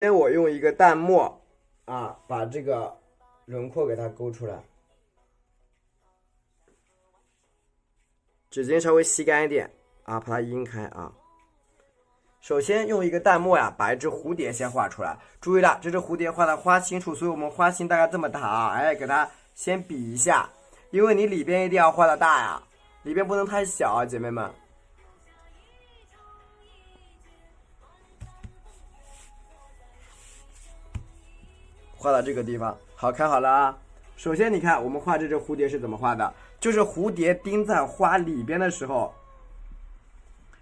先我用一个淡墨啊，把这个轮廓给它勾出来，纸巾稍微吸干一点啊，把它阴开啊。首先用一个淡墨呀，把一只蝴蝶先画出来。注意了，这只蝴蝶画的花心处，所以我们花心大概这么大啊。哎，给它先比一下，因为你里边一定要画的大呀，里边不能太小啊，姐妹们。画到这个地方，好，看好了啊。首先你看，我们画这只蝴蝶是怎么画的？就是蝴蝶钉在花里边的时候，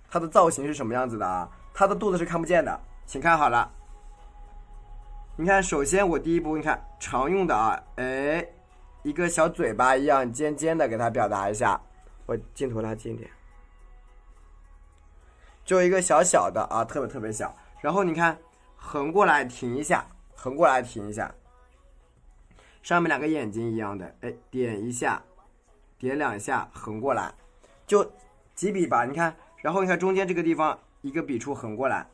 它的造型是什么样子的啊？它的肚子是看不见的，请看好了。你看，首先我第一步，你看常用的啊，哎，一个小嘴巴一样尖尖的，给它表达一下。我镜头拉近一点，就一个小小的啊，特别特别小。然后你看，横过来停一下，横过来停一下。上面两个眼睛一样的，哎，点一下，点两下，横过来，就几笔吧。你看，然后你看中间这个地方一个笔触横过来，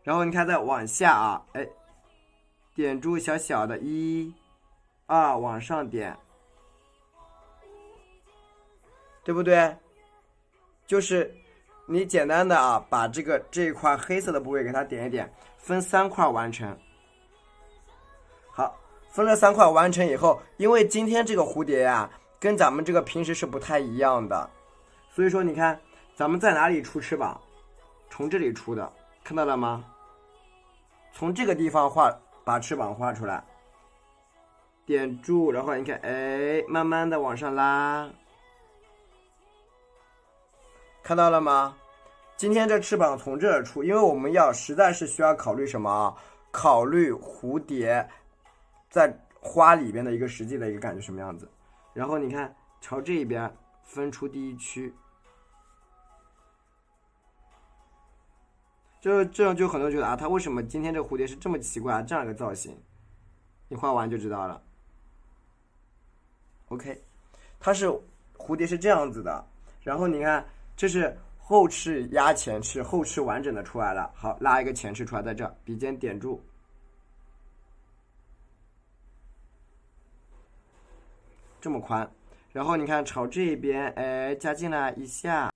然后你看再往下啊，哎，点住小小的一、二，往上点，对不对？就是你简单的啊，把这一块黑色的部位给它点一点，分3块完成。好，分了3块完成以后，因为今天这个蝴蝶呀，跟咱们这个平时是不太一样的，所以说你看，咱们在哪里出翅膀？从这里出的，看到了吗？从这个地方画，把翅膀画出来，点住，然后你看，哎，慢慢的往上拉，看到了吗？今天这翅膀从这儿出，因为我们实在是需要考虑什么啊？考虑蝴蝶在花里边的一个实际的一个感觉什么样子。然后你看，朝这一边分出第一区，就这样，就很多人觉得啊，它为什么今天这蝴蝶是这么奇怪啊，这样一个造型？你画完就知道了。OK， 它是蝴蝶是这样子的，然后你看，这是后翅压前翅，后翅完整的出来了。好，拉一个前翅出来，在这笔尖点住，这么宽。然后你看朝这边，哎，加进来一下。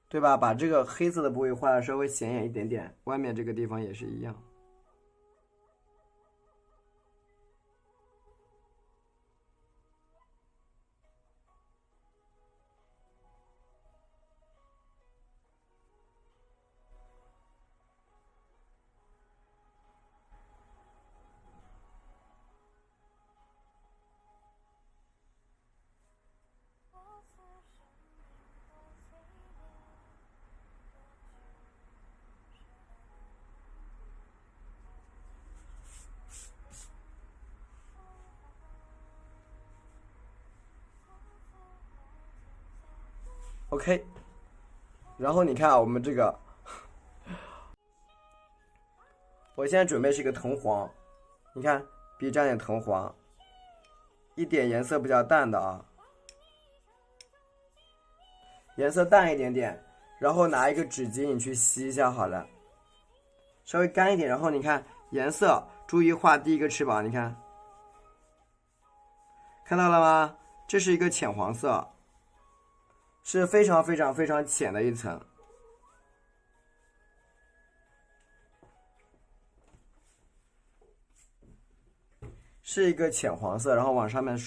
对吧？把这个黑色的部位画的稍微显眼一点点，外面这个地方也是一样。OK，然后你看啊，我们这个，我现在准备是一个藤黄，你看，笔沾点藤黄，一点颜色比较淡的啊，颜色淡一点点，然后拿一个纸巾你去吸一下好了，稍微干一点，然后你看颜色，注意画第一个翅膀，你看，看到了吗？这是一个浅黄色，是非常非常非常浅的一层。是一个浅黄色，然后往上面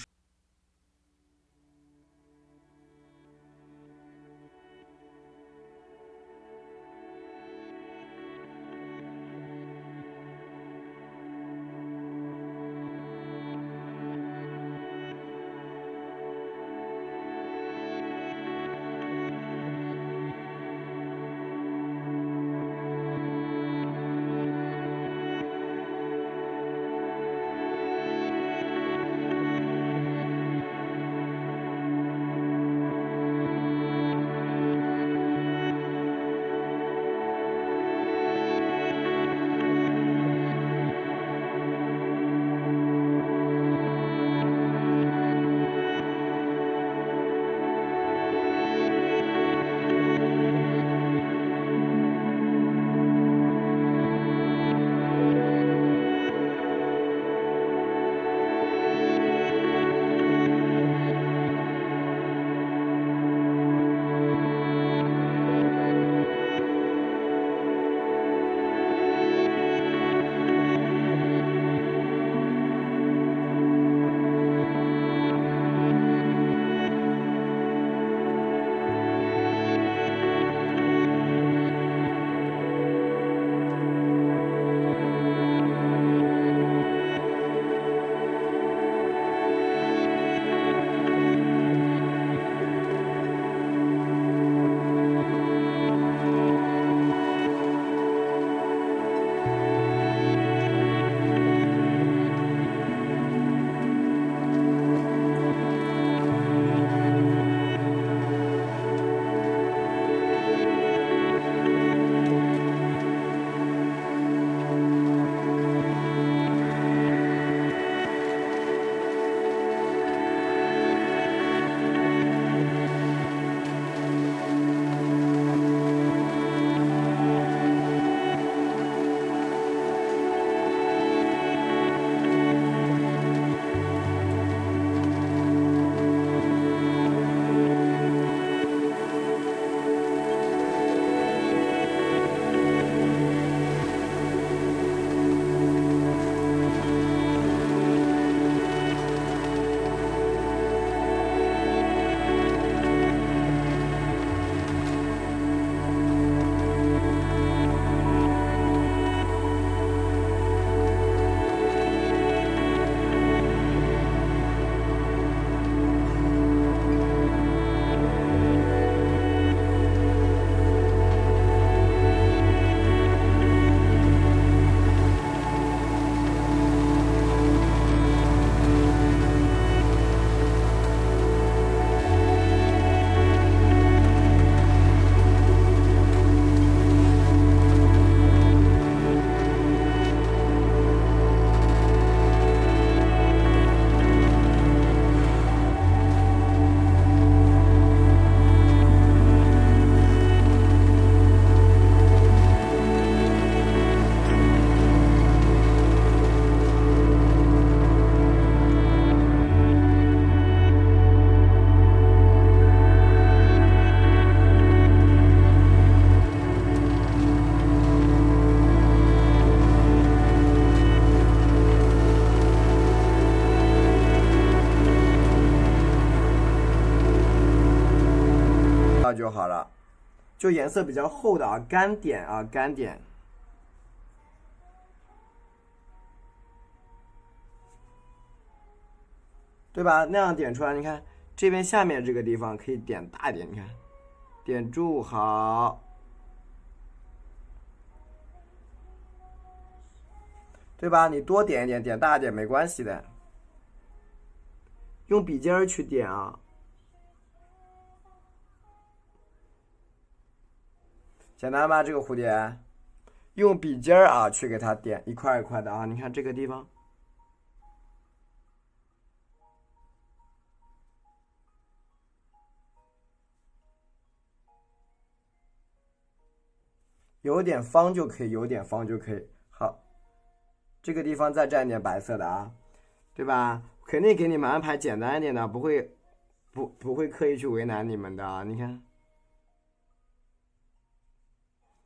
就颜色比较厚的啊，干点啊，干点。对吧？那样点出来，你看这边下面这个地方可以点大一点，你看，点住好，对吧？你多点一点，点大一点没关系的，用笔尖儿去点啊，简单吧？这个蝴蝶，用笔尖儿啊去给它点一块一块的啊，你看这个地方。有点方就可以，有点方就可以。好，这个地方再蘸点白色的啊，对吧？肯定给你们安排简单一点的，不会刻意去为难你们的啊。你看，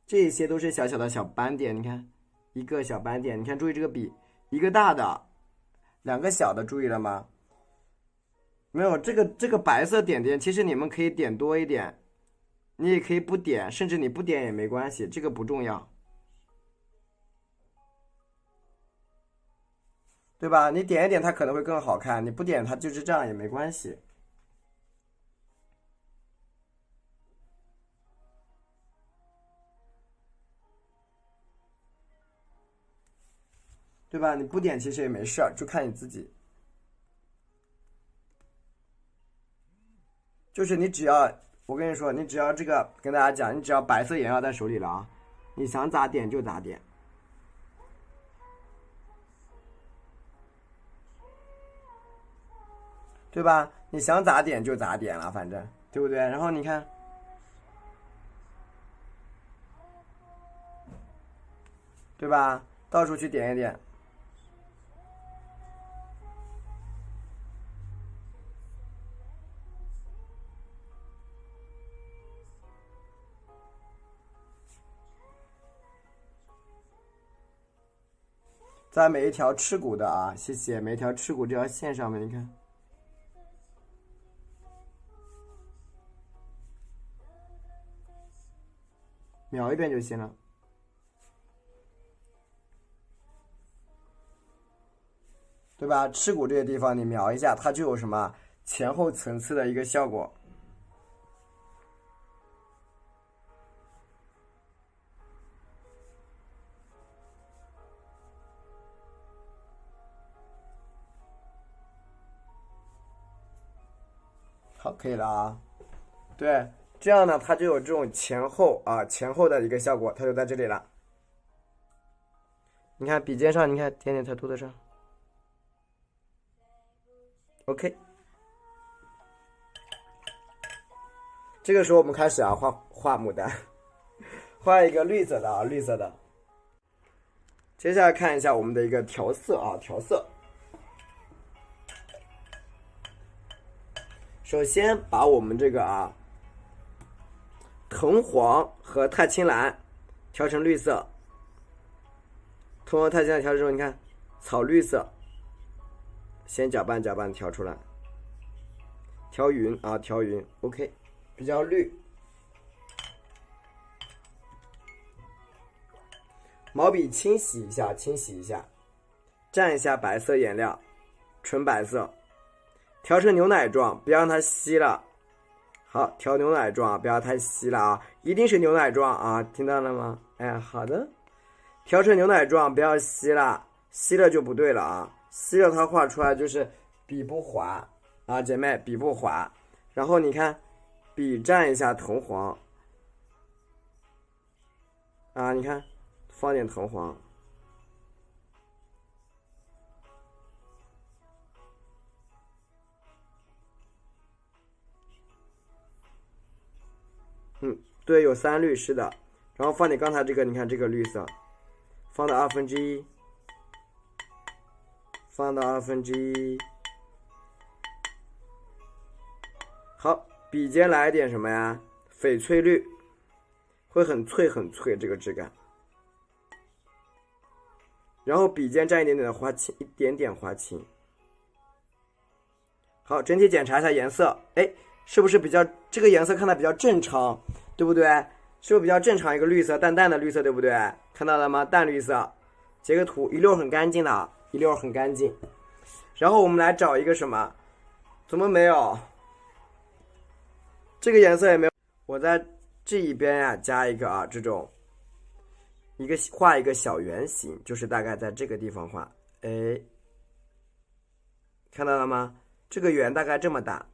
这些都是小小的小斑点，你看一个小斑点，你看注意这个笔，一个大的，两个小的，注意了吗？没有这个白色点点，其实你们可以点多一点。你也可以不点，甚至你不点也没关系，这个不重要，对吧？你点一点它可能会更好看，你不点它就是这样也没关系，对吧？你不点其实也没事儿，就看你自己。就是你只要，我跟你说，你只要这个跟大家讲，你只要白色颜料在手里了啊，你想咋点就咋点。对吧？你想咋点就咋点了，反正对不对？然后你看，对吧？到处去点一点，在每一条翅骨的啊，谢谢每一条翅骨这条线上面，你看，描一遍就行了。对吧？翅骨这些地方你描一下，它就有什么前后层次的一个效果。好，可以了啊。对，这样呢，它就有这种前后啊前后的一个效果，它就在这里了。你看笔尖上，你看点点它涂的上。OK，这个时候我们开始啊画牡丹，画一个绿色的啊绿色的。接下来看一下我们的一个调色啊调色。首先把我们这个啊藤黄和太青蓝调成绿色，藤黄太青蓝调成之后，你看草绿色，先搅拌搅拌调出来，调匀啊调匀 ，OK， 比较绿。毛笔清洗一下，清洗一下，蘸一下白色颜料，纯白色，调成牛奶状，不要让它稀了。好，调牛奶状，不要太稀了啊，一定是牛奶状啊，听到了吗？哎，好的，调成牛奶状，不要稀了，稀了就不对了啊，稀了它画出来就是笔不滑啊，姐妹笔不滑。然后你看，笔蘸一下藤黄啊，你看放点藤黄。对，有3绿，是的。然后放点刚才这个，你看这个绿色，放到1/2，放到1/2。好，笔尖来一点什么呀？翡翠绿，会很脆很脆这个质感。然后笔尖蘸一点点的花青，一点点花青。好，整体检查一下颜色，哎，是不是比较这个颜色看的比较正常，对不对？是不是比较正常一个绿色，淡淡的绿色，对不对？看到了吗？淡绿色，截个图，一溜很干净的啊，一溜很干净。然后我们来找一个什么？怎么没有？这个颜色也没有。我在这一边呀、加一个啊，这种画一个小圆形，就是大概在这个地方画。哎，看到了吗？这个圆大概这么大，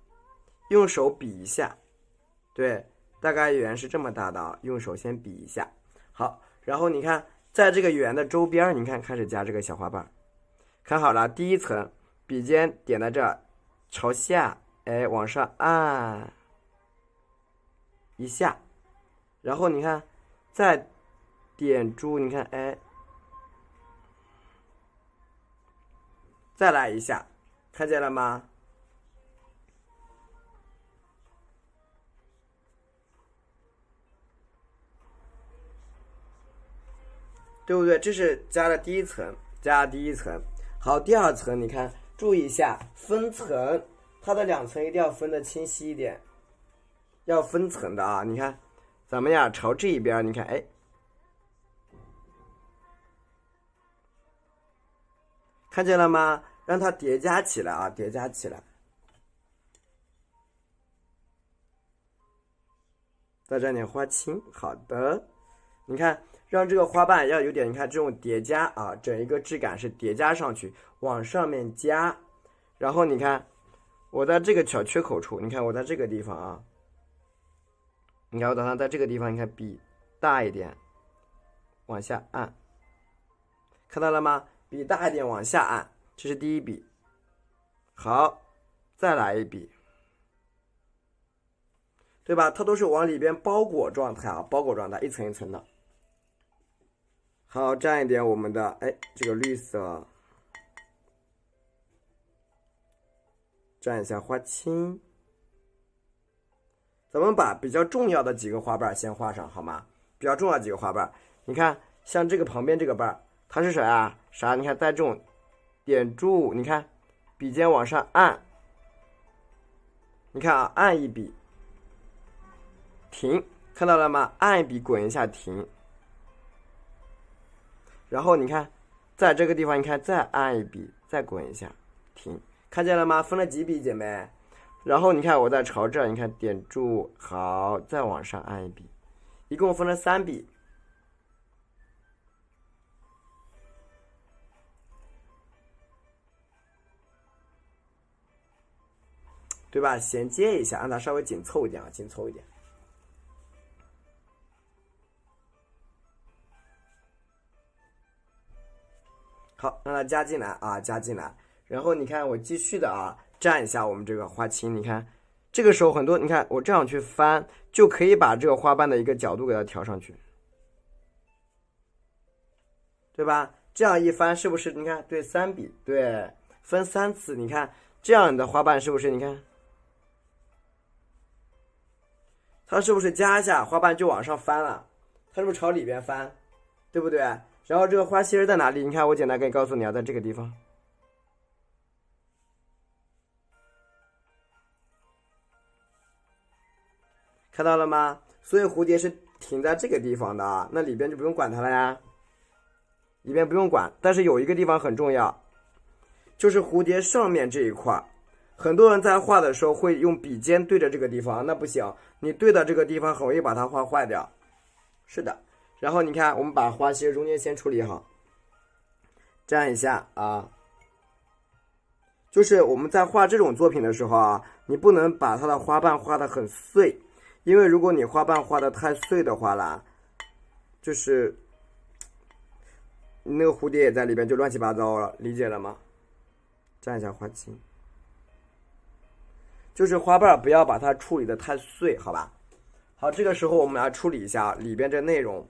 用手比一下，对，大概圆是这么大的啊，用手先比一下。好，然后你看，在这个圆的周边，你看开始加这个小花瓣。看好了，第一层笔尖点在这儿，朝下，哎，往上按一下，然后你看，再点住，你看，哎，再来一下，看见了吗？对不对？这是加了第一层，加第一层。好，第二层，你看，注意一下分层，它的两层一定要分得清晰一点，要分层的啊。你看，咱们呀朝这一边，你看，哎，看见了吗？让它叠加起来啊，叠加起来。再沾点花青，好的。你看，让这个花瓣要有点，你看这种叠加啊，整一个质感是叠加上去，往上面加。然后你看，我在这个小缺口处，你看我在这个地方啊，你看我打算在这个地方，你看笔大一点，往下按，看到了吗？笔大一点往下按，这是第一笔。好，再来一笔。对吧？它都是往里边包裹状态啊，包裹状态，一层一层的。好，蘸一点我们的这个绿色，蘸一下花青。咱们把比较重要的几个花瓣先画上，好吗？比较重要几个花瓣，你看，像这个旁边这个瓣，它是啥啊？啥？你看，在这种点住，你看，笔尖往上按，你看啊，按一笔。停，看到了吗？按一笔，滚一下，停。然后你看，在这个地方，你看再按一笔，再滚一下，停。看见了吗？分了几笔，姐妹？然后你看，我再朝这儿，你看点住，好，再往上按一笔，一共分了3笔。对吧？衔接一下，让它稍微紧凑一点啊，紧凑一点。好，让它加进来啊，加进来。然后你看，我继续的啊，蘸一下我们这个花青。你看，这个时候很多，你看我这样去翻，就可以把这个花瓣的一个角度给它调上去，对吧？这样一翻，是不是？你看，对，3笔，对，分3次。你看这样的花瓣是不是？你看，它是不是加一下花瓣就往上翻了？它是不是朝里边翻？对不对？然后这个花心在哪里？你看，我简单可以告诉你啊，在这个地方。看到了吗？所以蝴蝶是停在这个地方的啊，那里边就不用管它了呀，里边不用管。但是有一个地方很重要，就是蝴蝶上面这一块，很多人在画的时候会用笔尖对着这个地方，那不行，你对的这个地方很容易把它画坏掉。是的。然后你看，我们把花心中间先处理好，蘸一下啊。就是我们在画这种作品的时候啊，你不能把它的花瓣画得很碎，因为如果你花瓣画得太碎的话啦，就是那个蝴蝶也在里边就乱七八糟了，理解了吗？蘸一下花青，就是花瓣不要把它处理得太碎，好吧？好，这个时候我们来处理一下里边这内容。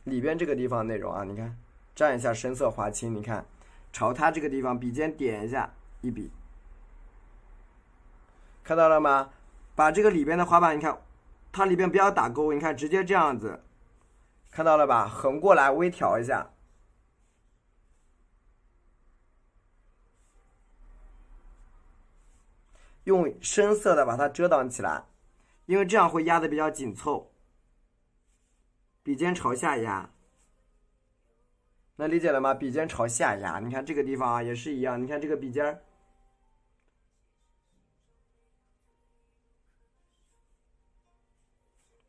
里边这个地方内容啊，你看，蘸一下深色花青，你看，朝它这个地方笔尖点一下，一笔，看到了吗？把这个里边的花瓣，你看，它里边不要打勾，你看直接这样子，看到了吧？横过来微调一下，用深色的把它遮挡起来，因为这样会压的比较紧凑，笔尖朝下压。能理解了吗？笔尖朝下压，你看这个地方啊也是一样，你看这个笔尖，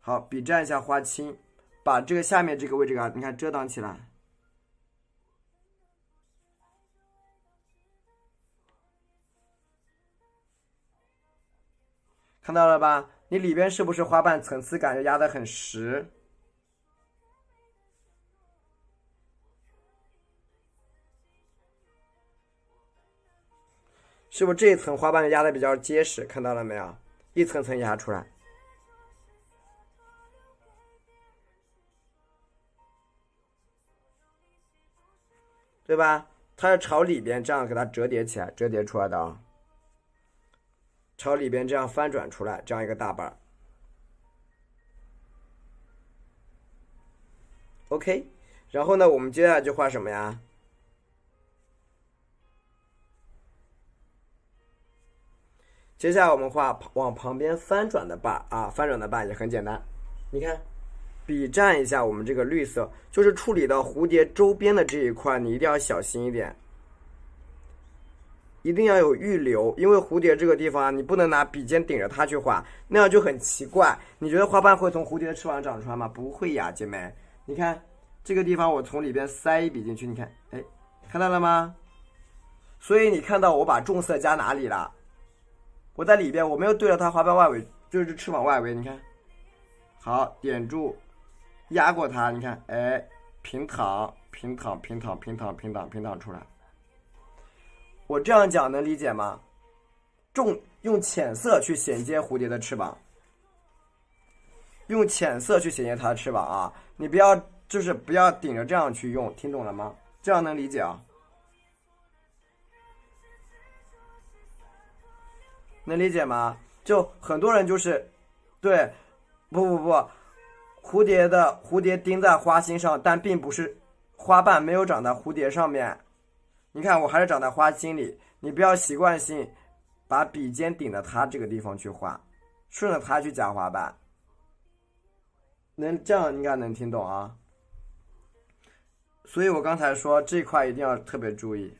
好，笔蘸一下花青，把这个下面这个位置啊，你看遮挡起来。看到了吧？你里边是不是花瓣层次感就压得很实？是不是这一层花瓣压的比较结实？看到了没有？一层层压出来，对吧？它是朝里边这样给它折叠起来，折叠出来的啊。朝里边这样翻转出来，这样一个大瓣。OK， 然后呢，我们接下来就画什么呀？接下来我们画往旁边翻转的瓣啊，翻转的瓣也很简单。你看，笔蘸一下我们这个绿色，就是处理到蝴蝶周边的这一块，你一定要小心一点，一定要有预留，因为蝴蝶这个地方啊，你不能拿笔尖顶着它去画，那样就很奇怪。你觉得花瓣会从蝴蝶的翅膀长出来吗？不会呀，姐妹。你看这个地方，我从里边塞一笔进去，你看，哎，看到了吗？所以你看到我把重色加哪里了？我在里边，我没有对着它花瓣外围，就是翅膀外围，你看，好，点住，压过它，你看，哎，平躺，平躺，平躺，平躺，平躺，平躺出来。我这样讲能理解吗？用浅色去衔接蝴蝶的翅膀，用浅色去衔接它的翅膀啊！你不要不要顶着这样去用，听懂了吗？这样能理解啊？能理解吗？就很多人对，不，蝴蝶钉在花心上，但并不是花瓣没有长在蝴蝶上面。你看，我还是长在花心里。你不要习惯性把笔尖顶着它这个地方去画，顺着它去加花瓣。这样应该能听懂啊。所以我刚才说这块一定要特别注意。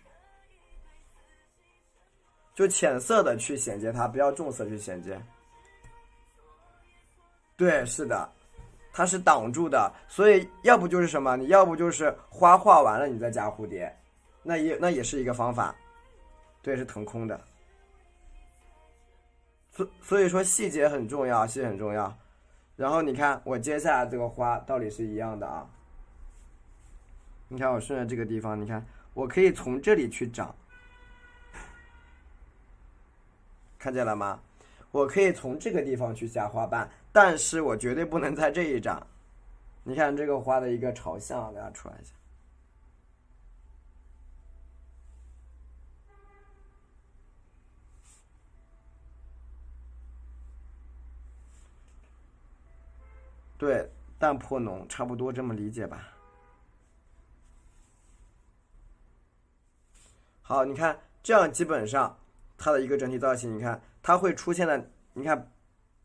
就浅色的去衔接它，不要重色去衔接。对，是的，它是挡住的，所以要不就是什么，你要不就是花画完了你再加蝴蝶，那也是一个方法。对，是腾空的。所以说细节很重要，细节很重要。然后你看我接下来这个花道理是一样的啊。你看我顺着这个地方，你看我可以从这里去长。看见了吗？我可以从这个地方去加花瓣，但是我绝对不能在这一长。你看这个花的一个朝向，给它出来一下。对，淡颇浓，差不多这么理解吧。好，你看这样基本上。它的一个整体造型，你看它会出现的，你看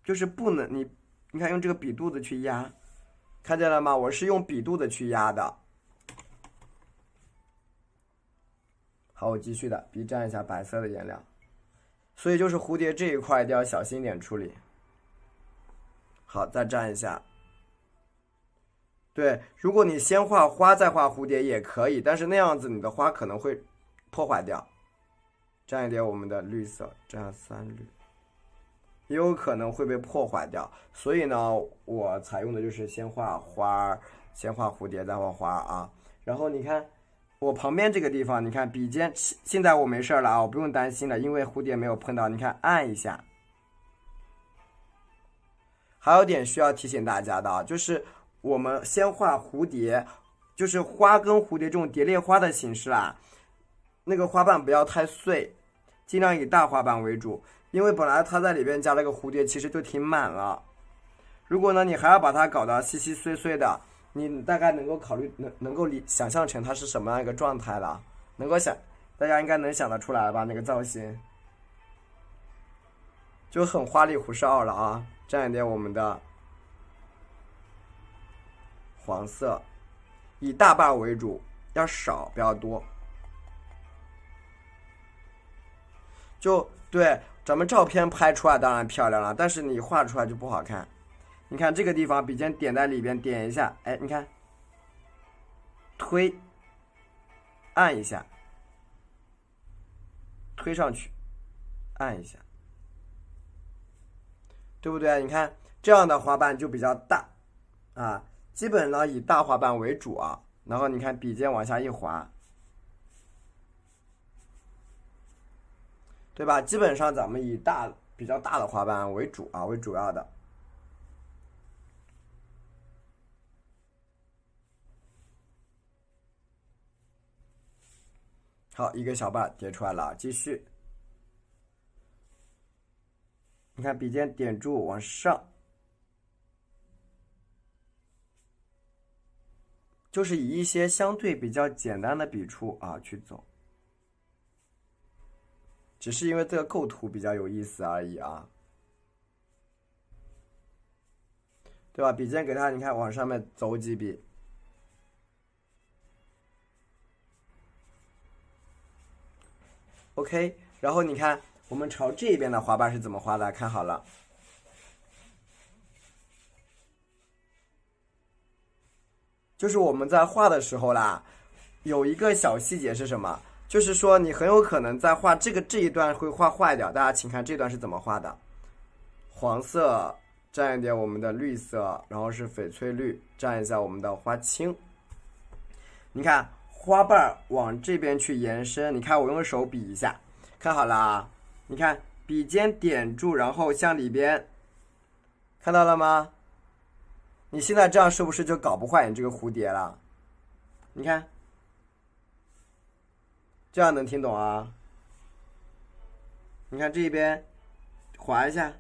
就是不能你看用这个笔肚子去压，看见了吗？我是用笔肚子去压的。好，我继续的，笔蘸一下白色的颜料，所以就是蝴蝶这一块一定要小心点处理。好，再蘸一下。对，如果你先画花再画蝴蝶也可以，但是那样子你的花可能会破坏掉。蘸一点我们的绿色，蘸3缕，也有可能会被破坏掉。所以呢，我采用的就是先画花，先画蝴蝶，再画花啊。然后你看我旁边这个地方，你看笔尖，现在我没事了啊，我不用担心了，因为蝴蝶没有碰到。你看按一下。还有点需要提醒大家的啊，就是我们先画蝴蝶，就是花跟蝴蝶这种蝶恋花的形式啊。那个花瓣不要太碎，尽量以大花瓣为主，因为本来它在里边加了个蝴蝶，其实就挺满了。如果呢你还要把它搞得细细碎碎的，你大概能够考虑能够想象成它是什么样一个状态了，大家应该能想得出来吧？那个造型就很花里胡哨了啊。蘸一点我们的黄色，以大瓣为主，要少不要多。就对，咱们照片拍出来当然漂亮了，但是你画出来就不好看。你看这个地方，笔尖点在里边，点一下，哎，你看，推，按一下，推上去，按一下，对不对？你看这样的花瓣就比较大啊，基本呢以大花瓣为主啊。然后你看笔尖往下一滑。对吧？基本上咱们以比较大的花瓣为主啊，为主要的。好，一个小瓣叠出来了，继续。你看笔尖点住往上，就是以一些相对比较简单的笔触啊去走。只是因为这个构图比较有意思而已啊，对吧？笔尖给它，你看往上面走几笔。OK， 然后你看我们朝这边的花瓣是怎么画的？看好了，就是我们在画的时候啦，有一个小细节是什么？就是说你很有可能在画这一段会画坏掉。大家请看这段是怎么画的：黄色蘸一点我们的绿色，然后是翡翠绿，蘸一下我们的花青。你看花瓣往这边去延伸，你看我用手比一下，看好了啊！你看笔尖点住，然后向里边，看到了吗？你现在这样是不是就搞不坏你这个蝴蝶了？你看。这样能听懂啊？你看这边划一下，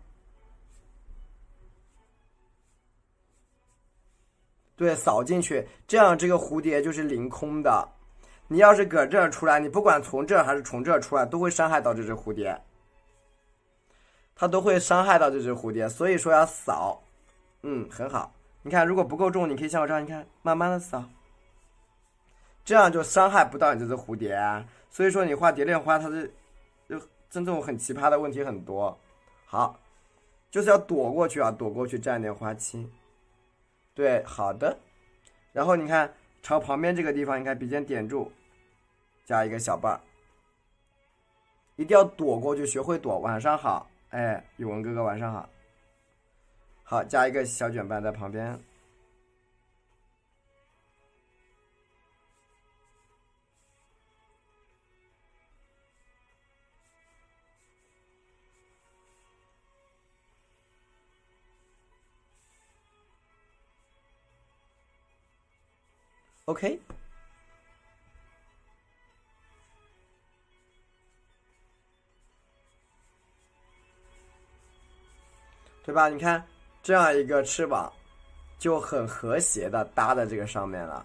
对，扫进去，这样这个蝴蝶就是凌空的。你要是搁这儿出来，你不管从这儿还是从这儿出来，都会伤害到这只蝴蝶，它都会伤害到这只蝴蝶。所以说要扫，很好。你看，如果不够重，你可以像我这样，你看，慢慢的扫，这样就伤害不到你这只蝴蝶啊。所以说你画蝶恋花，它是就真正很奇葩的问题很多。好，就是要躲过去啊，躲过去蘸点花青。对，好的。然后你看朝旁边这个地方，你看笔尖点住，加一个小瓣，一定要躲过去，学会躲。晚上好，哎，语文哥哥晚上好。好，加一个小卷瓣在旁边。OK， 对吧？你看这样一个翅膀，就很和谐的搭在这个上面了，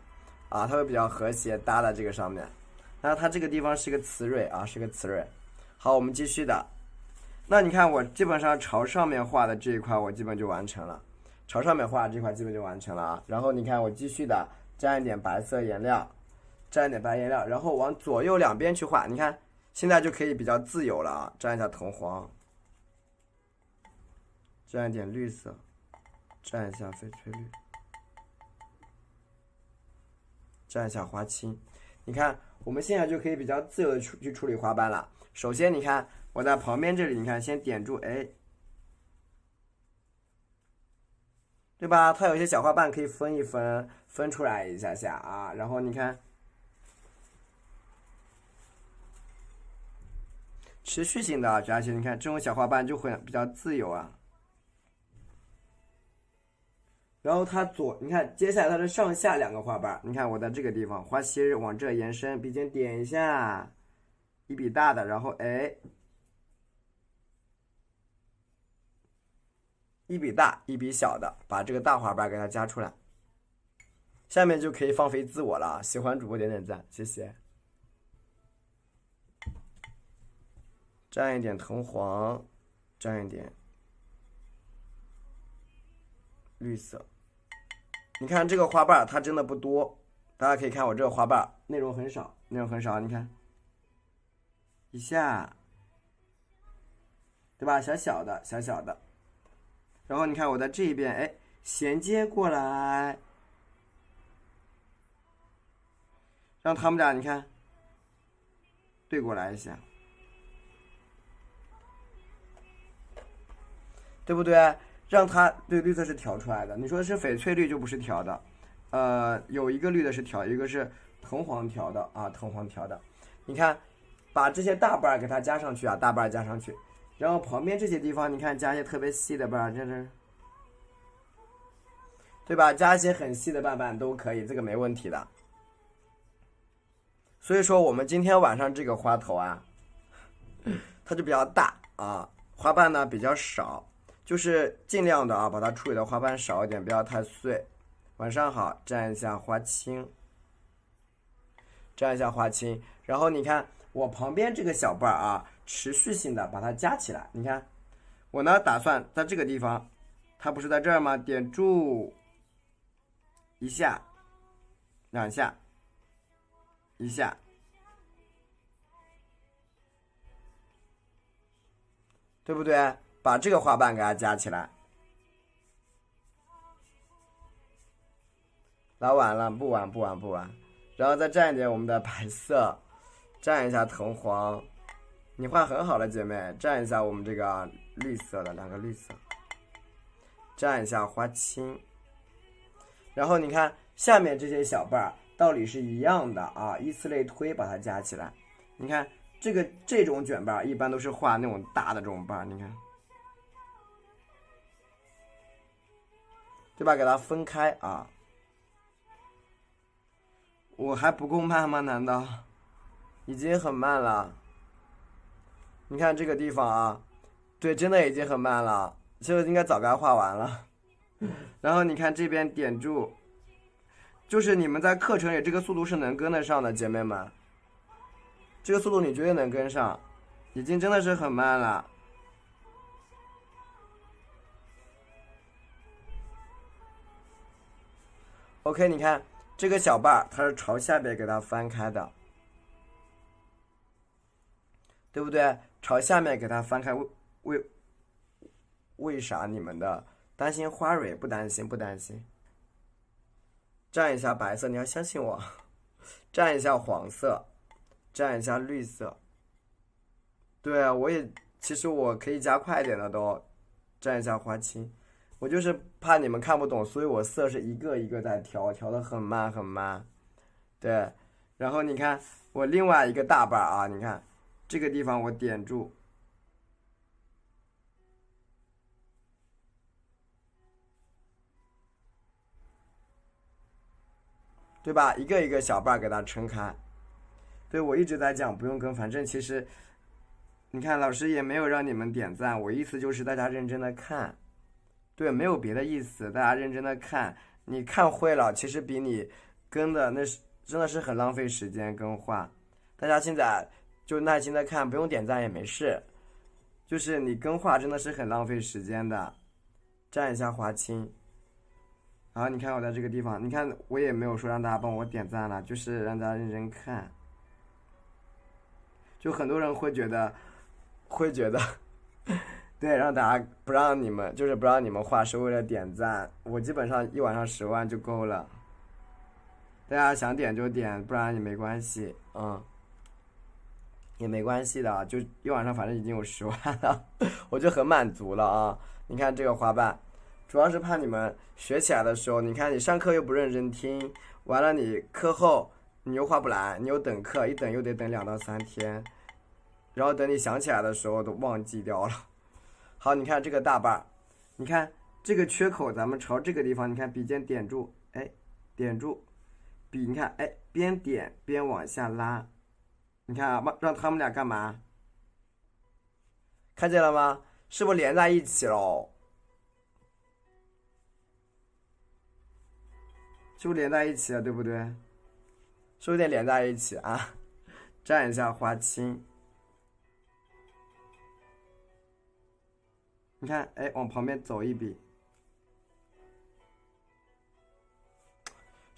啊，它会比较和谐搭在这个上面。然后它这个地方是个雌蕊啊，是个雌蕊。好，我们继续的。那你看我基本上朝上面画的这一块，我基本就完成了。朝上面画这块基本就完成了啊。然后你看我继续的沾一点白色颜料，沾一点白颜料，然后往左右两边去画。你看现在就可以比较自由了啊。沾一下藤黄，沾一点绿色，蘸一下翡翠绿，蘸一下花青。你看我们现在就可以比较自由的去处理花瓣了。首先你看我在旁边这里，你看先点住，哎，对吧？它有一些小花瓣可以分一分，分出来一下下啊。然后你看持续性的，而且你看这种小花瓣就会比较自由啊。然后它你看接下来它的上下两个花瓣，你看我在这个地方花心儿往这延伸，笔尖点一下，一笔大的，然后哎，一笔大一笔小的，把这个大花瓣给它加出来。下面就可以放飞自我了啊！喜欢主播点点赞，谢谢。蘸一点藤黄，蘸一点绿色。你看这个花瓣它真的不多，大家可以看我这个花瓣内容很少，内容很少，你看一下，对吧？小小的，小小的。然后你看我在这一边，哎，衔接过来，让他们俩你看对过来一下，对不对？让它对绿色是调出来的。你说是翡翠绿就不是调的，有一个绿的是调，一个是藤黄调的啊，藤黄调的。你看，把这些大瓣给它加上去啊，大瓣加上去，然后旁边这些地方你看加一些特别细的瓣，这是。对吧？加一些很细的瓣都可以，这个没问题的。所以说我们今天晚上这个花头啊，它就比较大啊，花瓣呢比较少，就是尽量的啊把它处理的花瓣少一点，不要太碎。晚上好，蘸一下花青，蘸一下花青，然后你看我旁边这个小瓣啊，持续性的把它夹起来。你看，我呢打算在这个地方，它不是在这儿吗？点住。一下，两下，一下，对不对？把这个花瓣给它夹起来。拉完了，不完，不完，不完。然后再蘸一点我们的白色，蘸一下藤黄。你画很好的姐妹，蘸一下我们这个绿色的，两个绿色，蘸一下花青。然后你看下面这些小瓣道理是一样的啊，依次类推把它夹起来。你看这种卷瓣一般都是画那种大的这种瓣，你看，对吧？给它分开啊。我还不够慢吗？难道已经很慢了？你看这个地方啊，对，真的已经很慢了，就应该早该画完了。然后你看这边点住，就是你们在课程里这个速度是能跟得上的，姐妹们，这个速度你绝对能跟上，已经真的是很慢了。OK， 你看这个小瓣它是朝下边给它翻开的，对不对？朝下面给它翻开，为啥你们的担心花蕊？不担心，不担心。蘸一下白色，你要相信我。蘸一下黄色，蘸一下绿色。对啊，其实我可以加快一点的都。蘸一下花青，我就是怕你们看不懂，所以我色是一个一个在调，调的很慢很慢。对，然后你看我另外一个大瓣啊，你看这个地方我点住。对吧？一个一个小瓣给它撑开。对，我一直在讲不用跟，反正其实，你看老师也没有让你们点赞，我意思就是大家认真的看。对，没有别的意思，大家认真的看，你看会了，其实比你跟的那是真的是很浪费时间跟画。大家现在就耐心的看，不用点赞也没事。就是你跟画真的是很浪费时间的。蘸一下花青。然后你看我在这个地方，你看我也没有说让大家帮我点赞了，就是让大家认真看。就很多人会觉得，对，让大家不让你们画是为了点赞。我基本上一晚上10万就够了，大家想点就点，不然也没关系，也没关系的，就一晚上反正已经有10万了，我就很满足了啊。你看这个花瓣。主要是怕你们学起来的时候，你看你上课又不认真听，完了你课后你又画不来，你又等课，一等又得等2到3天，然后等你想起来的时候都忘记掉了。好，你看这个大瓣，你看这个缺口，咱们朝这个地方，你看笔尖点住，哎，点住，笔你看，哎，边点边往下拉，你看啊，让他们俩干嘛？看见了吗？是不是连在一起喽？是不是连在一起了，对不对？是不是有点连在一起啊？蘸一下花青，你看，哎，往旁边走一笔，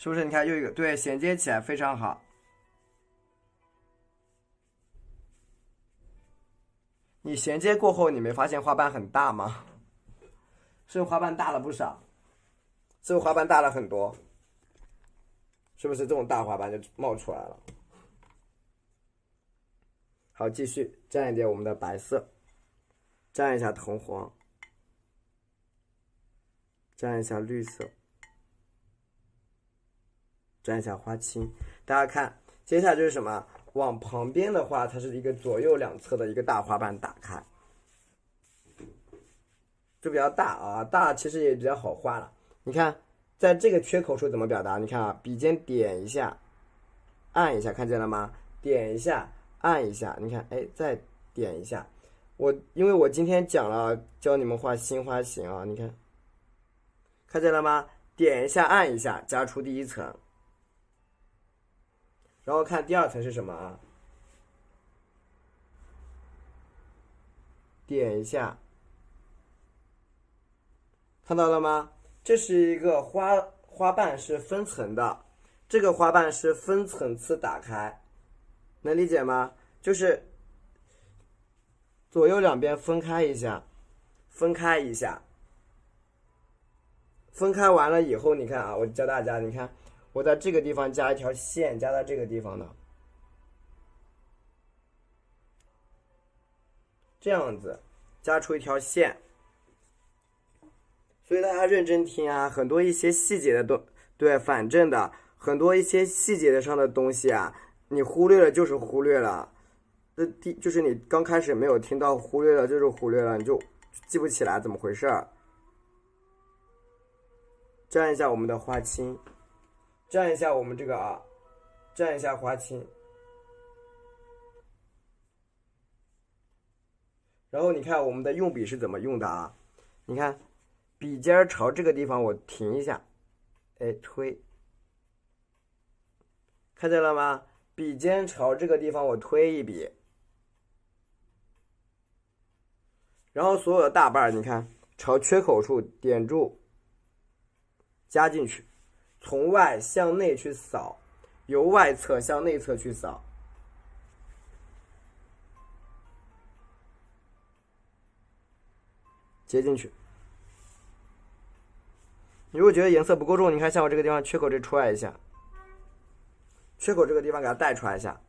是不是？你看又一个，对，衔接起来非常好。你衔接过后，你没发现花瓣很大吗？是不是花瓣大了不少？是不是花瓣大了很多？是不是这种大花瓣就冒出来了？好，继续蘸一点我们的白色，蘸一下藤黄，蘸一下绿色，蘸一下花青。大家看，接下来就是什么？往旁边的话，它是一个左右两侧的一个大花瓣打开，就比较大啊，大其实也比较好画了。你看，在这个缺口处怎么表达？你看啊，笔尖点一下，按一下，看见了吗？点一下，按一下，你看，哎，再点一下。因为我今天讲了，教你们画新花型啊，你看，看见了吗？点一下，按一下，加出第一层。然后看第二层是什么啊？点一下，看到了吗？这是一个花瓣是分层的，这个花瓣是分层次打开，能理解吗？就是左右两边分开一下，分开一下，分开完了以后，你看啊，我教大家，你看我在这个地方加一条线，加到这个地方的，这样子加出一条线。所以大家认真听啊，很多一些细节的对，反正的很多一些细节的上的东西啊，你忽略了就是忽略了，就是你刚开始没有听到，忽略了就是忽略了，你就记不起来怎么回事儿。蘸一下我们的花青，蘸一下我们这个啊，蘸一下花青，然后你看我们的用笔是怎么用的啊？你看。笔尖朝这个地方我停一下，哎，推，看见了吗？笔尖朝这个地方我推一笔，然后所有的大瓣你看朝缺口处点住，加进去，从外向内去扫，由外侧向内侧去扫，接进去。你如果觉得颜色不够重，你看像我这个地方缺口这出来一下，缺口这个地方给它带出来一下，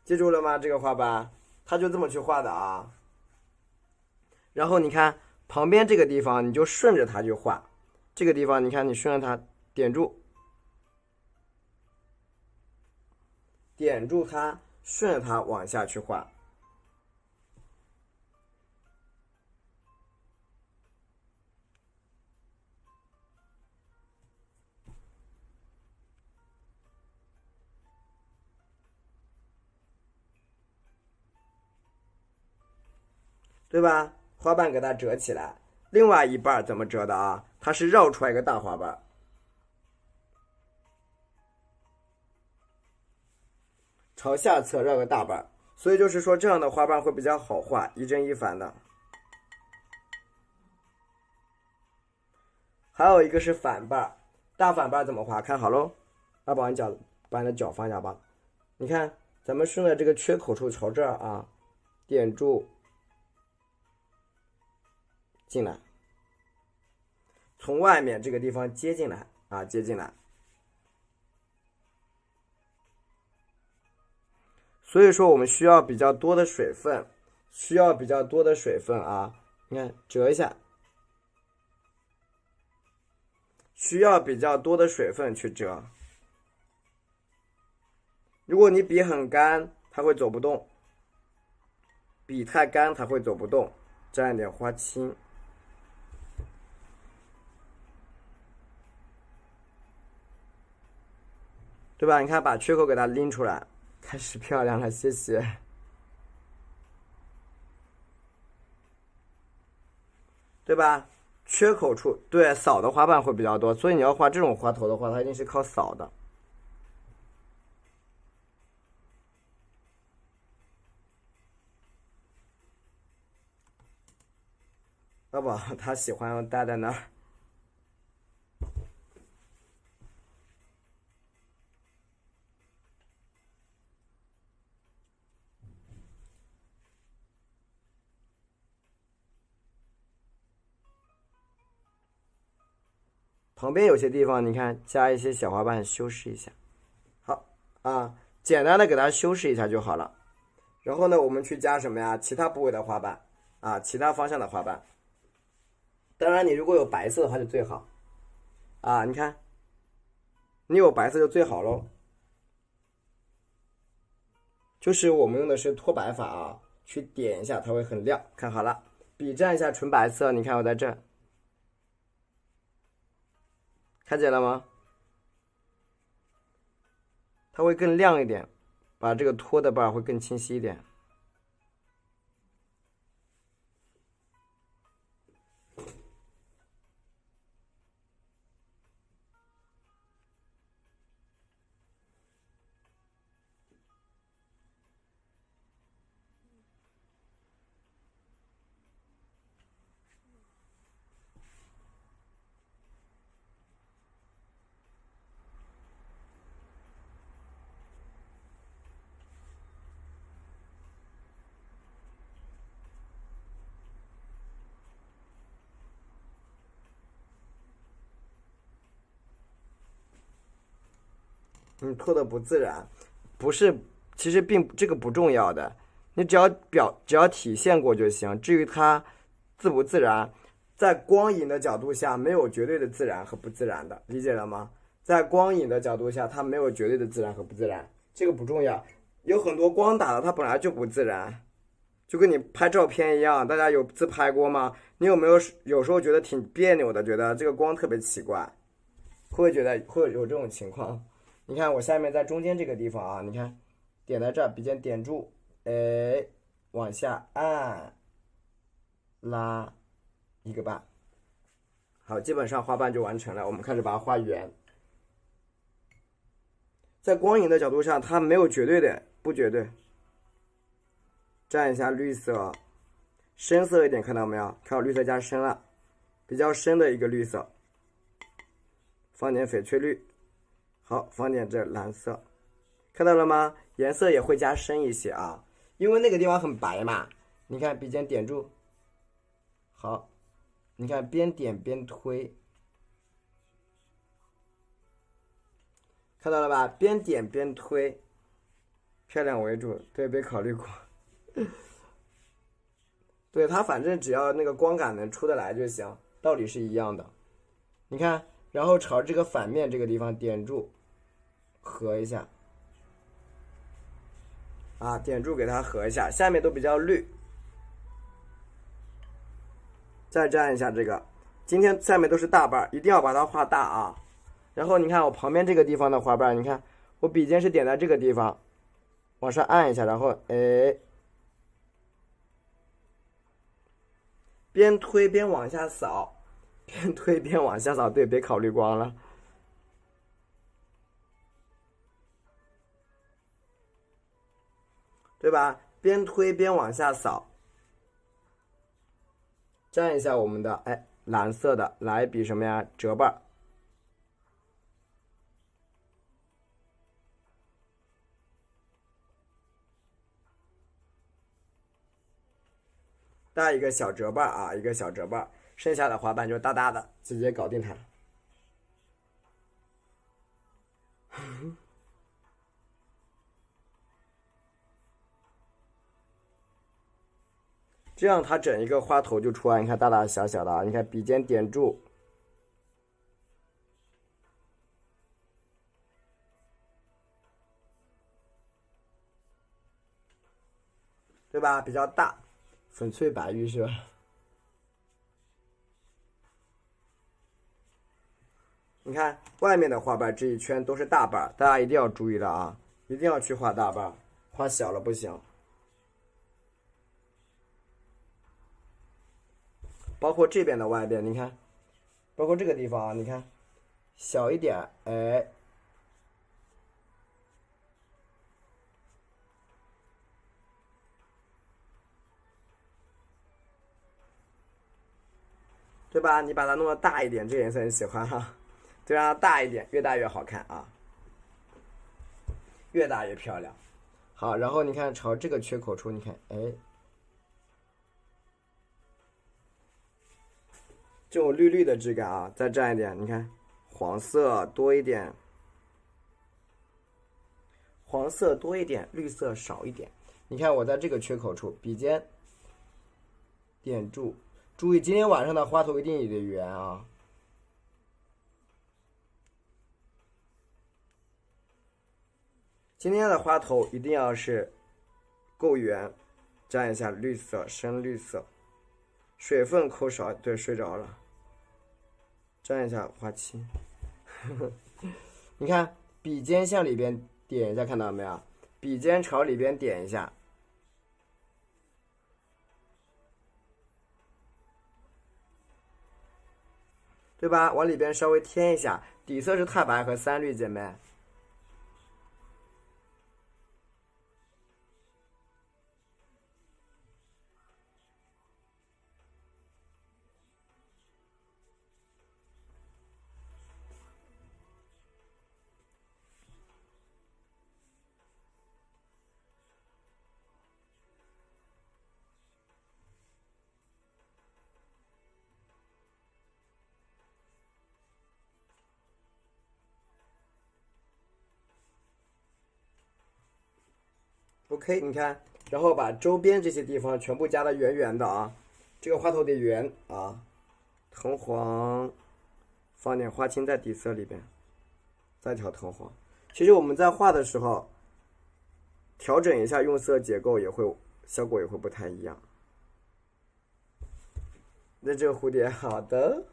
记住了吗？这个画板它就这么去画的啊。然后你看旁边这个地方，你就顺着它去画，这个地方你看你顺着它点住，点住它，顺着它往下去画。对吧？花瓣给它折起来，另外一半怎么折的啊？它是绕出来一个大花瓣，朝下侧绕个大瓣，所以就是说这样的花瓣会比较好画，一正一反的。还有一个是反瓣，大反瓣怎么画？看好喽，要把你的脚放下吧。你看，咱们顺着这个缺口处朝这儿啊，点住。进来，从外面这个地方接进来啊，接进来。所以说我们需要比较多的水分，啊。你看折一下，需要比较多的水分去折。如果你笔很干，它会走不动；笔太干，它会走不动。蘸一点花青。对吧？你看，把缺口给它拎出来，开始漂亮了，谢谢。对吧？缺口处，对，扫的花瓣会比较多，所以你要画这种花头的话，它一定是靠扫的。要不他喜欢待在那儿。旁边有些地方你看加一些小花瓣修饰一下。好啊，简单的给它修饰一下就好了。然后呢，我们去加什么呀？其他部位的花瓣啊，其他方向的花瓣。当然，你如果有白色的话就最好啊。你看，你有白色就最好喽。就是我们用的是脱白法啊，去点一下，它会很亮。看好了，比蘸一下纯白色，你看我在这，看见了吗？它会更亮一点，把这个脱的瓣会更清晰一点。脱的不自然，不是，其实这个不重要的，你只要体现过就行。至于它自不自然，在光影的角度下没有绝对的自然和不自然的，理解了吗？在光影的角度下，它没有绝对的自然和不自然，这个不重要。有很多光打的它本来就不自然，就跟你拍照片一样，大家有自拍过吗？你有时候觉得挺别扭的，觉得这个光特别奇怪，会觉得会有这种情况。你看我下面在中间这个地方啊，你看点在这儿，笔尖点住，哎，往下按，拉一个瓣。好，基本上花瓣就完成了，我们开始把它画圆。在光影的角度上，它没有绝对的，不绝对。蘸一下绿色，深色一点，看到没有？看我绿色加深了，比较深的一个绿色。放点翡翠绿，好，放点这蓝色，看到了吗？颜色也会加深一些啊，因为那个地方很白嘛。你看笔尖点住，好，你看边点边推，看到了吧？边点边推，漂亮为主，对，没考虑过。对，它反正只要那个光感能出得来就行，道理是一样的。你看，然后朝这个反面这个地方点住，合一下，啊，点住给它合一下，下面都比较绿。再蘸一下这个，今天下面都是大瓣，一定要把它画大啊。然后你看我旁边这个地方的花瓣，你看我笔尖是点在这个地方，往上按一下，然后哎，边推边往下扫，边推边往下扫，对，别考虑光了。对吧？边推边往下扫，蘸一下我们的哎蓝色的，来笔什么呀？折瓣，带一个小折瓣啊，一个小折瓣，剩下的花瓣就大大的，直接搞定它。这样它整一个花头就出来，你看大大小小的啊，你看笔尖点住，对吧？比较大，粉翠白玉是吧？你看外面的花瓣这一圈都是大瓣，大家一定要注意了啊，一定要去画大瓣，画小了不行。包括这边的外边，你看，包括这个地方啊，你看，小一点，哎，对吧？你把它弄得大一点，这颜色很喜欢哈，就让它大一点，越大越好看啊，越大越漂亮。好，然后你看朝这个缺口处，你看，哎，这种绿绿的质感啊，再蘸一点，你看黄色多一点，黄色多一点，绿色少一点。你看我在这个缺口处，笔尖点住，注意今天晚上的花头一定得圆啊。今天的花头一定要是够圆，沾一下绿色，深绿色，水分抠少，对，睡着了。沾一下花青，你看笔尖向里边点一下，看到没有？笔尖朝里边点一下，对吧？往里边稍微添一下，底色是太白和三绿，姐妹。OK， 你看，然后把周边这些地方全部加的圆圆的啊，这个花头得圆啊。藤黄，放点花青在底色里边，再调藤黄。其实我们在画的时候，调整一下用色结构，效果也会不太一样。那这个蝴蝶，好的。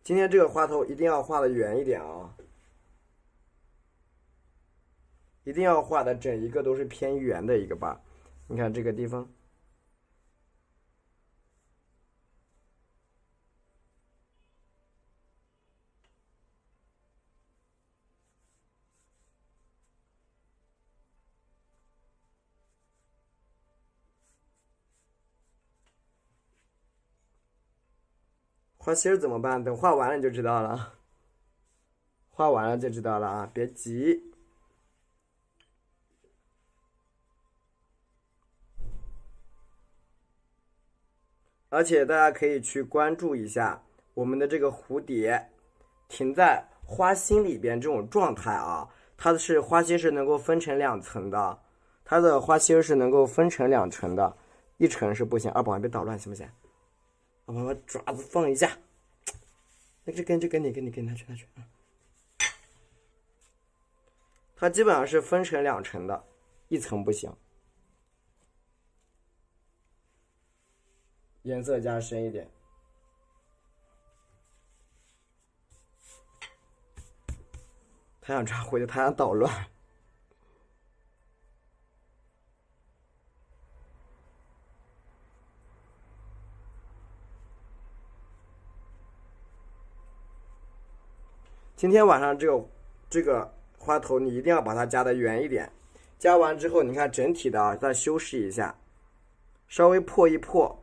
今天这个花头一定要画的圆一点啊，一定要画的整一个都是偏圆的一个把。你看这个地方，花心儿怎么办？等画完了你就知道了，画完了就知道了啊，别急。而且大家可以去关注一下我们的这个蝴蝶停在花心里边这种状态啊，它是花心是能够分成两层的，它的花心是能够分成两层的，一层是不行。二宝别捣乱行不行？二宝把爪子放一下，那这跟你拿去。它基本上是分成两层的，一层不行。颜色加深一点。他想抓回去，他想捣乱。今天晚上这个花头你一定要把它加的圆一点，加完之后你看整体的啊，再修饰一下，稍微破一破，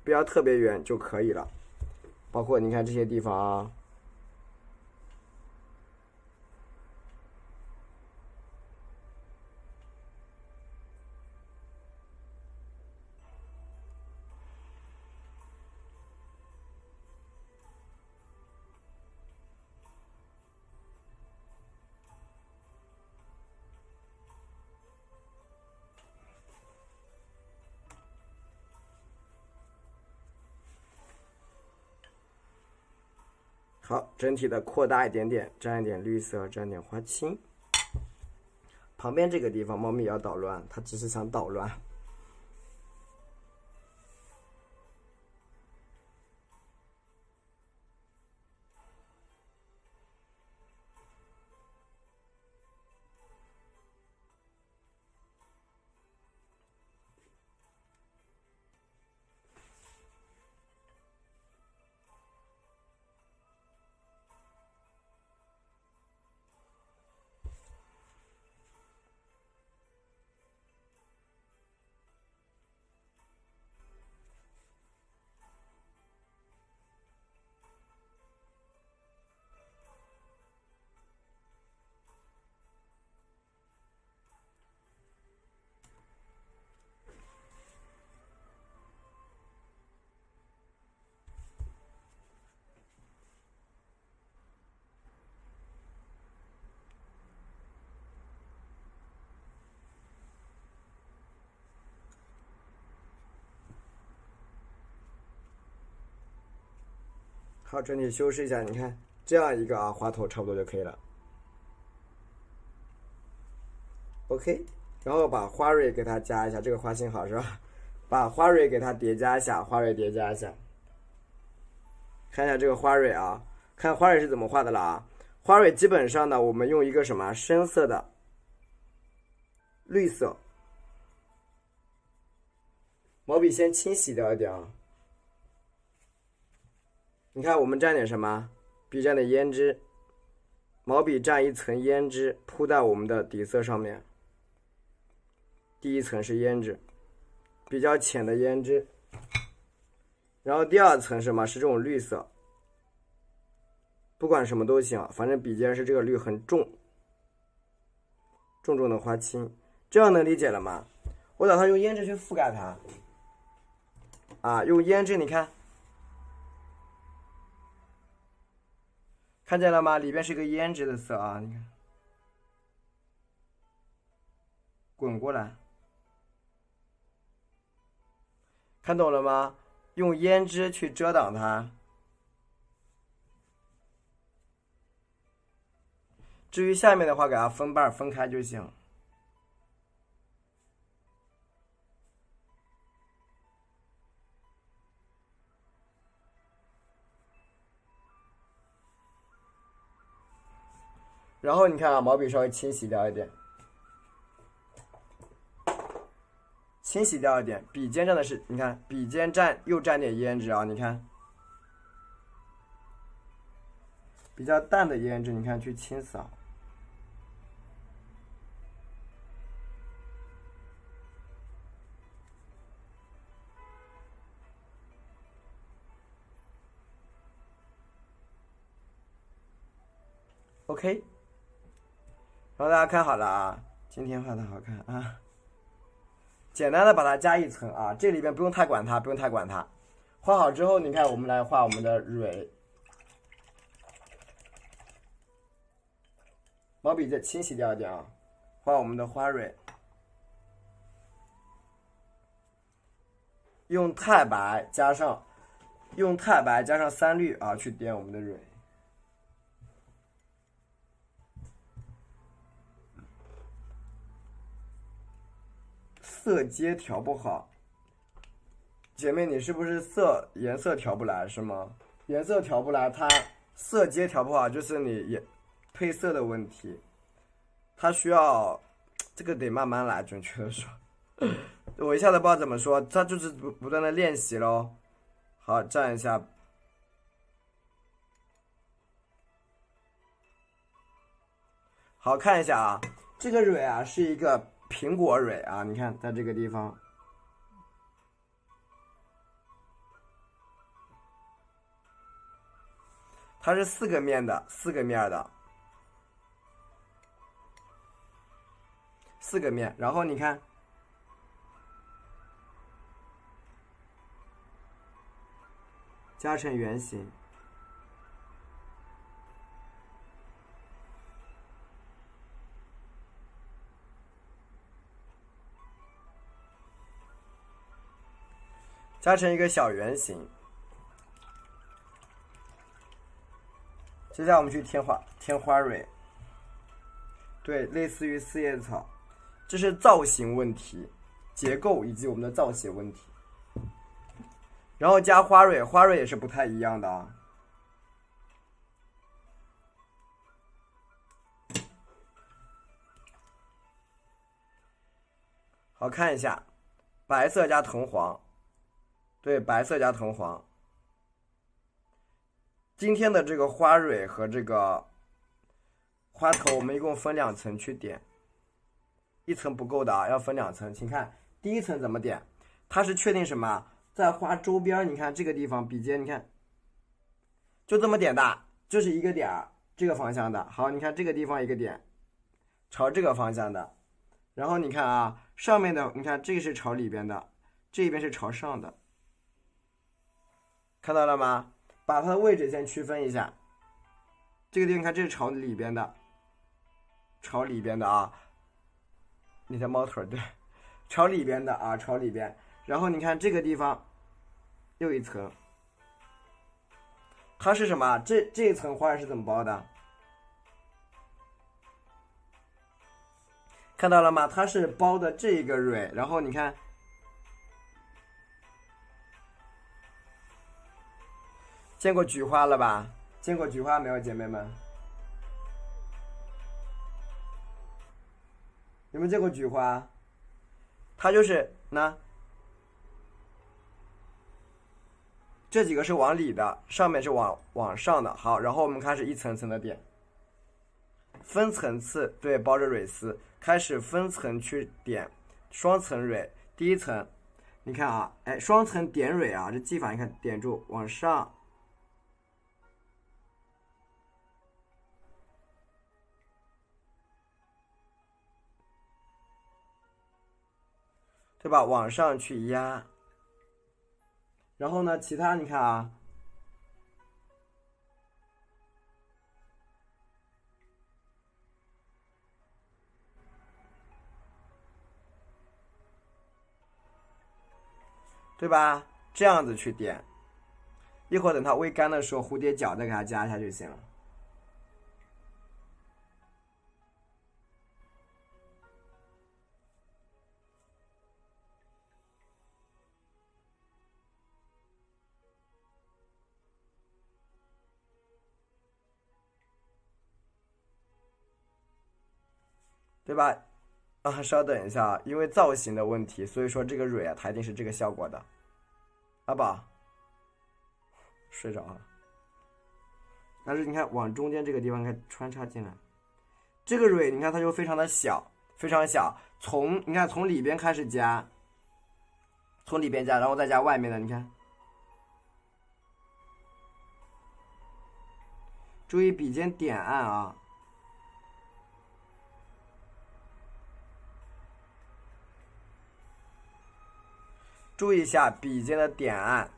不要特别圆就可以了。包括你看这些地方啊。好，整体的扩大一点点，沾一点绿色，沾点花青。旁边这个地方，猫咪也要捣乱，它只是想捣乱。好，整体修饰一下，你看这样一个啊花头差不多就可以了。OK， 然后把花蕊给它加一下，这个花心好是吧？把花蕊给它叠加一下，花蕊叠加一下。看一下这个花蕊啊，看花蕊是怎么画的了啊？花蕊基本上呢，我们用一个什么深色的绿色，毛笔先清洗掉一点啊。你看，我们蘸点什么？笔蘸的胭脂，毛笔蘸一层胭脂，铺在我们的底色上面。第一层是胭脂，比较浅的胭脂。然后第二层是什么？是这种绿色。不管什么都行，反正笔尖是这个绿很重，重重的花青，这样能理解了吗？我打算用胭脂去覆盖它。啊，用胭脂，你看。看见了吗？里边是一个胭脂的色啊，你看，滚过来，看懂了吗？用胭脂去遮挡它。至于下面的话，给它分瓣分开就行。然后你看啊，毛笔稍微清洗掉一点，清洗掉一点，笔尖蘸的是，你看笔尖又蘸点胭脂啊，你看比较淡的胭脂，你看去清扫。OK， 然后大家看好了啊，今天画的好看啊。简单的把它加一层啊，这里边不用太管它，不用太管它。画好之后，你看我们来画我们的蕊，毛笔再清洗掉一点啊，画我们的花蕊，用太白加上三绿啊，去点我们的蕊。色阶调不好，姐妹，你是不是颜色调不来是吗？颜色调不来，它色阶调不好，就是你配色的问题，它需要这个得慢慢来，准确的说，我一下子不知道怎么说，它就是不断的练习咯。好，蘸一下，好看一下啊，这个蕊啊是一个苹果蕊啊，你看在这个地方，它是四个面的，四个面，然后你看，加成圆形，加成一个小圆形。接下来我们去添花蕊，对，类似于四叶草，这是造型问题，结构以及我们的造型问题。然后加花蕊，花蕊也是不太一样的啊。好看一下，白色加藤黄，对，白色加藤黄。今天的这个花蕊和这个花头，我们一共分2层去点，一层不够的啊，要分2层。请看第一层怎么点，它是确定什么？在花周边，你看这个地方笔尖，你看就这么点的，就是一个点儿，这个方向的。好，你看这个地方一个点，朝这个方向的。然后你看啊，上面的，你看这个是朝里边的，这边是朝上的，看到了吗？把它的位置先区分一下。这个地方看，这是朝里边的，朝里边的啊。你的猫腿对，朝里边的啊，朝里边。然后你看这个地方又一层，它是什么？这一层花是怎么包的？看到了吗？它是包的这个蕊，然后你看，见过菊花了吧？见过菊花没有，姐妹们？有没有见过菊花？它就是那这几个是往里的，上面是往上的。好，然后我们开始一层层的点，分层次，对，包着蕊丝，开始分层去点双层蕊。第一层，你看啊，哎，双层点蕊啊，这技法你看，点住往上，对吧？往上去压，然后呢，其他你看啊，对吧？这样子去点，一会儿等它微干的时候，蝴蝶脚再给它加一下就行了，对吧？啊，稍等一下啊，因为造型的问题，所以说这个蕊啊，它一定是这个效果的。阿宝睡着了，但是你看往中间这个地方该穿插进来，这个蕊你看它就非常的小，非常小。你看从里边开始加，从里边加，然后再加外面的，你看，注意笔尖点按啊，注意一下笔尖的点按。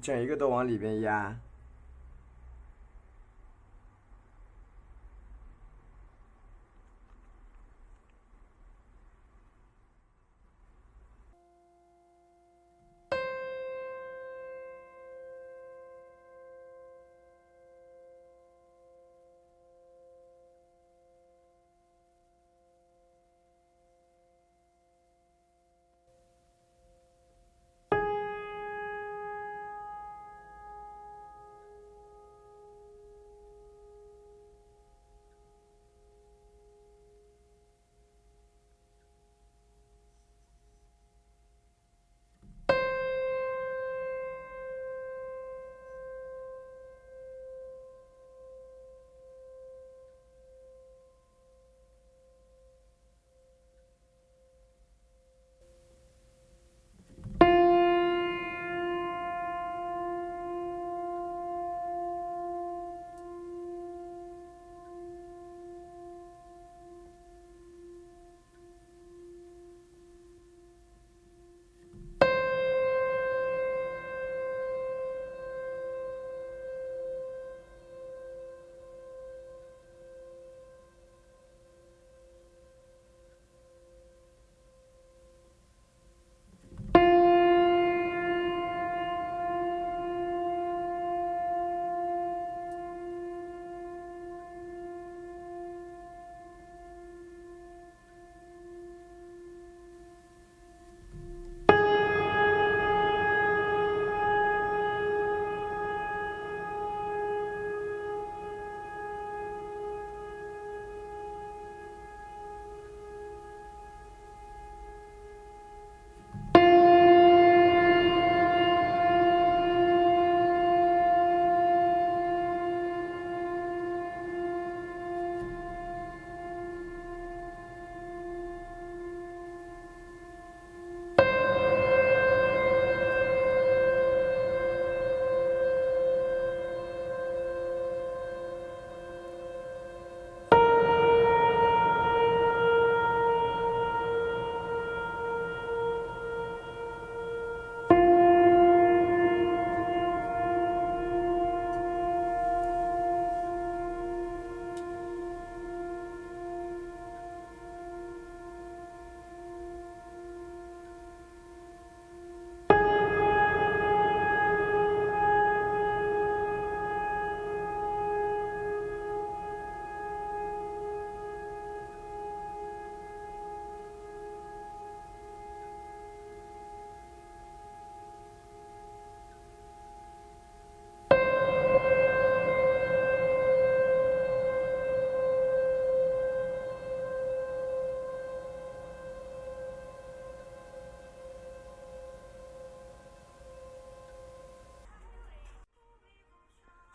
整一个都往里边压。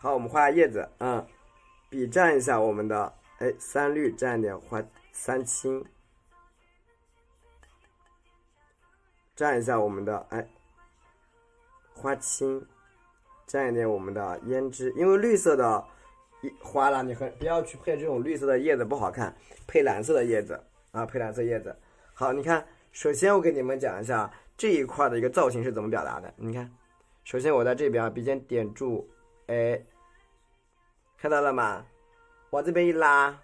好，我们画叶子，笔蘸一下我们的，三绿蘸一点，画三青，蘸一下我们的，花青，蘸一点我们的胭脂，因为绿色的花了，你不要去配这种绿色的叶子不好看，配蓝色的叶子啊，配蓝色叶子。好，你看，首先我给你们讲一下这一块的一个造型是怎么表达的。你看，首先我在这边笔尖点住，看到了吗？往这边一拉，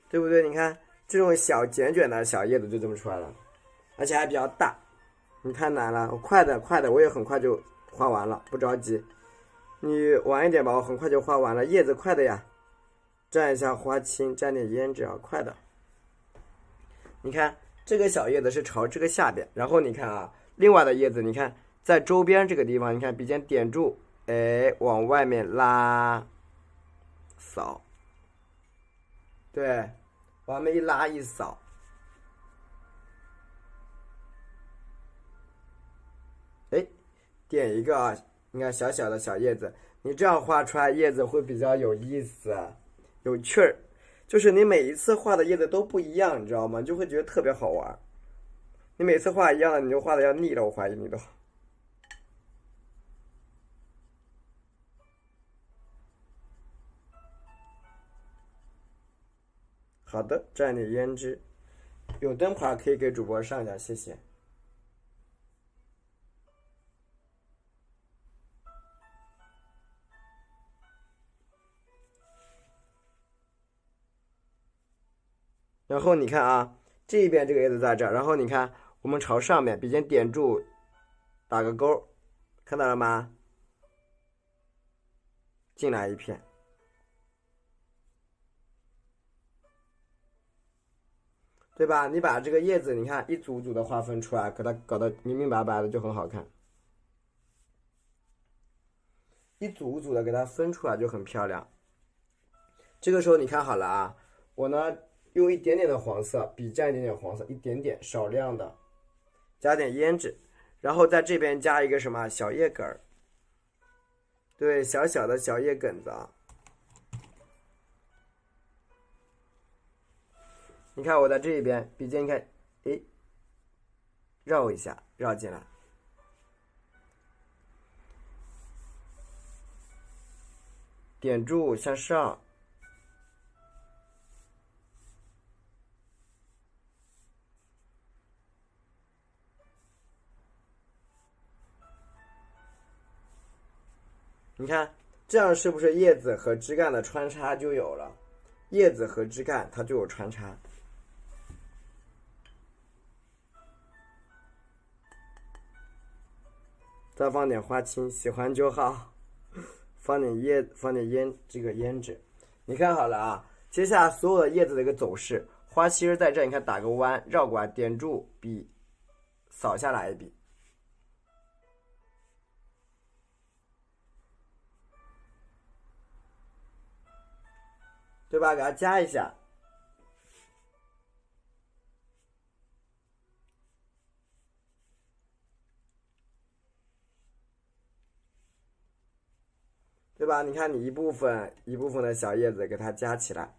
对不对？你看这种小卷卷的小叶子就这么出来了，而且还比较大。你太难了，我快的，我也很快就画完了，不着急。你晚一点吧，我很快就画完了。叶子快的呀，蘸一下花青，蘸点胭脂啊，快的。你看这个小叶子是朝这个下边，然后你看啊，另外的叶子，你看在周边这个地方，你看笔尖点住，往外面拉，扫，对，往外面一拉一扫。点一个啊，你看小小的小叶子，你这样画出来叶子会比较有意思，有趣儿。就是你每一次画的叶子都不一样，你知道吗？就会觉得特别好玩。你每次画一样的，你就画的要腻了，我怀疑你都。好的，蘸点胭脂，有灯牌可以给主播上一下，谢谢。然后你看啊，这一边这个叶子在这儿，然后你看我们朝上面，笔尖点住，打个勾，看到了吗？进来一片，对吧？你把这个叶子，你看一组组的划分出来，给它搞得明明白白的，就很好看。一组组的给它分出来就很漂亮。这个时候你看好了啊，我呢用一点点的黄色，笔蘸一点点黄色，一点点少量的，加点胭脂，然后在这边加一个什么小叶梗儿，对，小小的小叶梗子啊。你看我在这边笔尖，你看，绕一下，绕进来。点住向上，你看这样是不是叶子和枝干的穿插就有了？叶子和枝干它就有穿插。再放点花青，喜欢就好。放点胭脂。你看好了啊，接下来所有的叶子的一个走势，花心在这，你看打个弯，绕过来，点住笔，扫下来一笔。对吧？给它加一下，对吧？你看你一部分一部分的小叶子给它加起来，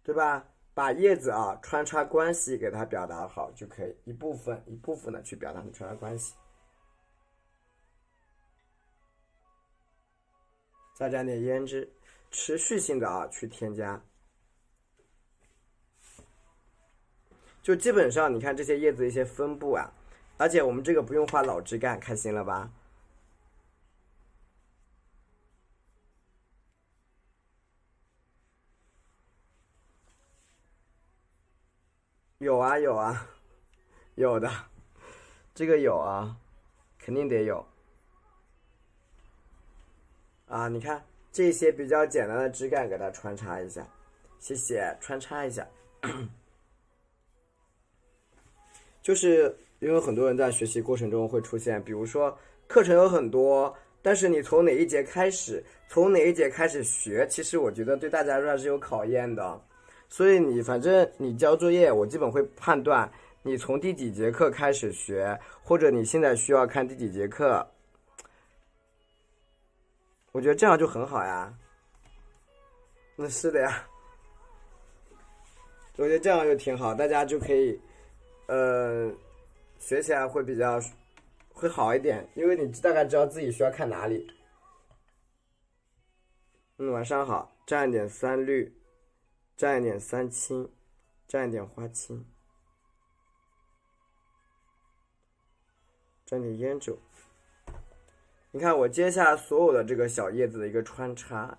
对吧？把叶子啊穿插关系给它表达好就可以，一部分一部分的去表达的穿插关系。再蘸点胭脂，持续性的啊去添加。就基本上你看这些叶子一些分布啊，而且我们这个不用画老枝干，开心了吧？有啊有啊，有的，这个有啊，肯定得有啊。你看这些比较简单的枝干给它穿插一下，谢谢，穿插一下。就是因为很多人在学习过程中会出现，比如说课程有很多，但是你从哪一节开始，从哪一节开始学，其实我觉得对大家来说还是有考验的。所以你反正你交作业，我基本会判断你从第几节课开始学，或者你现在需要看第几节课。我觉得这样就很好呀。那是的呀，我觉得这样就挺好，大家就可以，学起来会好一点，因为你大概知道自己需要看哪里。晚上好，蘸一点三绿，蘸一点三青，蘸一点花青，蘸点胭脂。你看我接下所有的这个小叶子的一个穿插，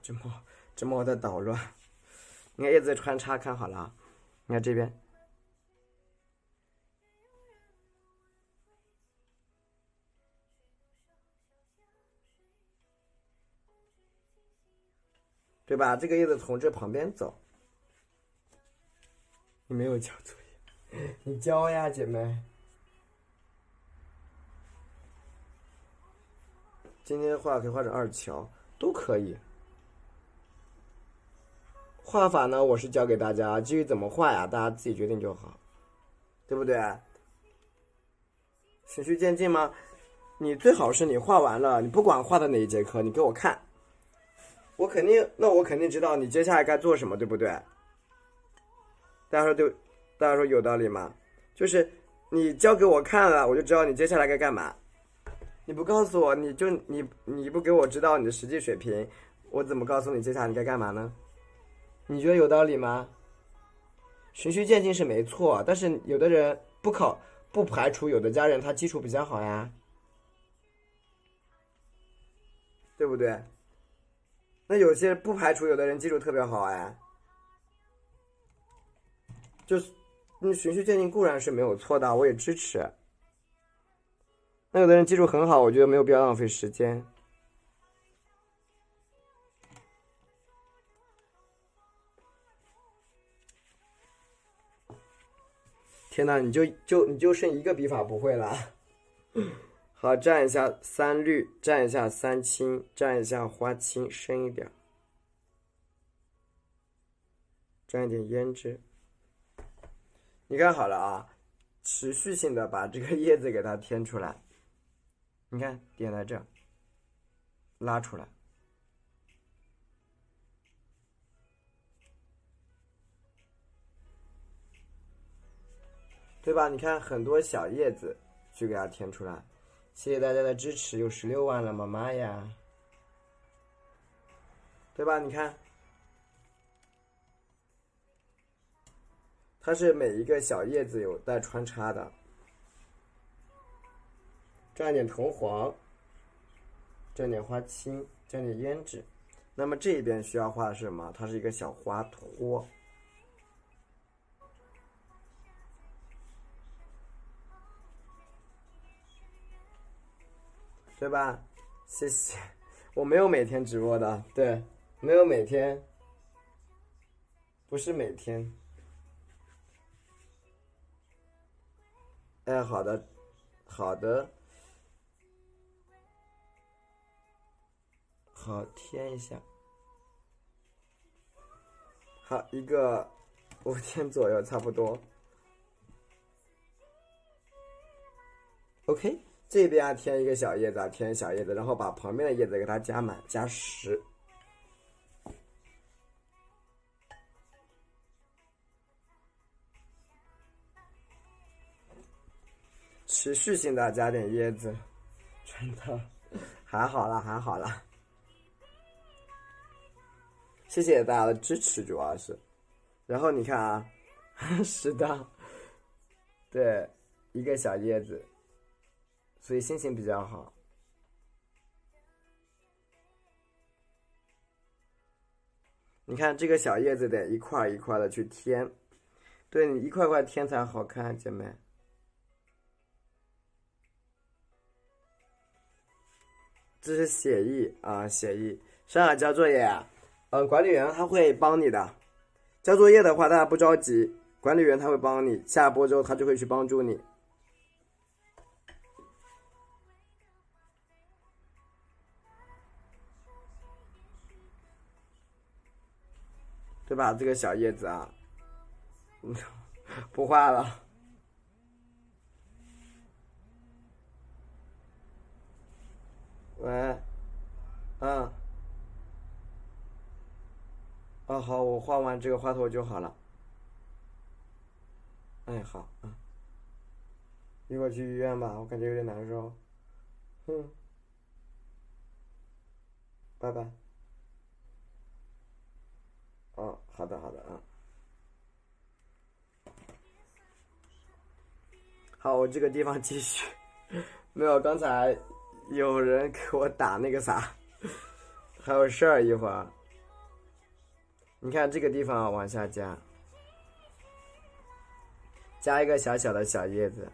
这猫在捣乱。你看叶子的穿插看好了啊，你看这边，对吧？这个叶子从这旁边走。你没有交作业，你交呀，姐妹。今天画可以画成二乔，都可以。画法呢，我是教给大家，至于怎么画呀，大家自己决定就好，对不对？循序渐进吗？你最好是你画完了，你不管画的哪一节课，你给我看，我肯定知道你接下来该做什么，对不对？大家说对，大家说有道理吗？就是你教给我看了，我就知道你接下来该干嘛。你不告诉我，你不给我知道你的实际水平，我怎么告诉你接下来你该干嘛呢？你觉得有道理吗？循序渐进是没错，但是有的人不排除有的家人他基础比较好呀，对不对？那有些不排除有的人基础特别好哎，就是你循序渐进固然是没有错的，我也支持。那有的人基础很好，我觉得没有必要浪费时间。天哪，你就剩一个笔法不会了。好，蘸一下三绿，蘸一下三青，蘸一下花青，深一点，蘸一点胭脂。你看好了啊，持续性的把这个叶子给它添出来。你看，点在这儿，拉出来。对吧？你看很多小叶子去给它填出来，谢谢大家的支持，有16万了，妈妈呀，对吧？你看，它是每一个小叶子有带穿插的，蘸一点藤黄，蘸点花青，蘸点胭脂。那么这一边需要画的是什么？它是一个小花托。对吧？谢谢，我没有每天直播的，对，没有每天，不是每天。哎，好的，好的，好，添一下，好，一个5天左右，差不多。OK。这边啊添一个小叶子，添小叶子，然后把旁边的叶子给它加满，加10。持续性的加点叶子，真的还好啦，还好啦。谢谢大家的支持，主要是。然后你看啊，是的，对，一个小叶子。所以心情比较好。你看这个小叶子得一块一块的去添，对，你一块块添才好看，姐妹。这是写意啊，写意上海交作业啊，管理员他会帮你的。交作业的话，大家不着急，管理员他会帮你，下播之后他就会去帮助你，对吧？这个小叶子啊，不画了。喂，嗯，哦好，我画完这个花头就好了。哎，好，一会儿去医院吧，我感觉有点难受。嗯，拜拜。好的好的，好，我这个地方继续。没有，刚才有人给我打那个啥，还有事儿，一会儿。你看这个地方往下加，加一个小小的小叶子，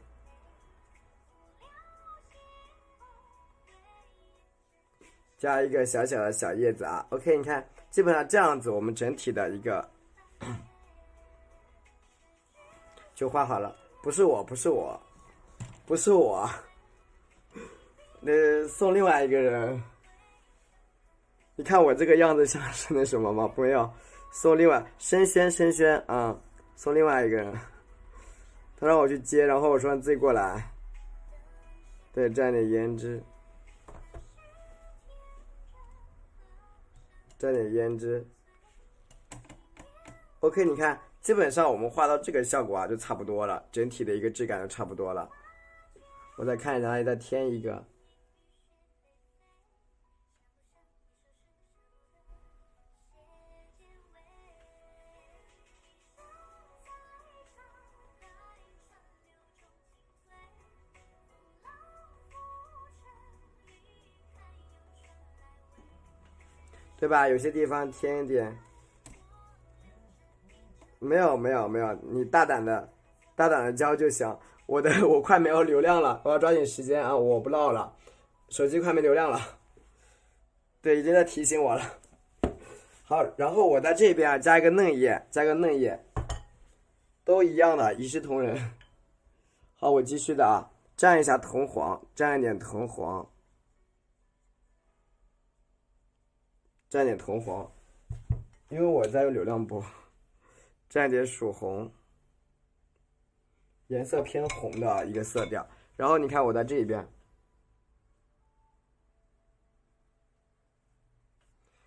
加一个小小的小叶子啊。OK， 你看，基本上这样子，我们整体的一个就画好了。不是我，不是我，不是我，送另外一个人。你看我这个样子像是那什么吗？不要，送另外深轩啊，送另外一个人。他让我去接，然后我说你自己过来。对，蘸点胭脂，蘸点胭脂。OK， 你看，基本上我们画到这个效果啊，就差不多了，整体的一个质感就差不多了。我再看一下，哪里再添一个。对吧？有些地方添一点。没有，你大胆的教就行。我快没有流量了，我要抓紧时间啊！我不唠了，手机快没流量了。对，已经在提醒我了。好，然后我在这边啊加一个嫩叶，都一样的，一视同仁。好，我继续的啊，蘸一下藤黄，蘸一点藤黄。因为我在用流量播。蘸一点曙红，颜色偏红的一个色调。然后你看我在这一边，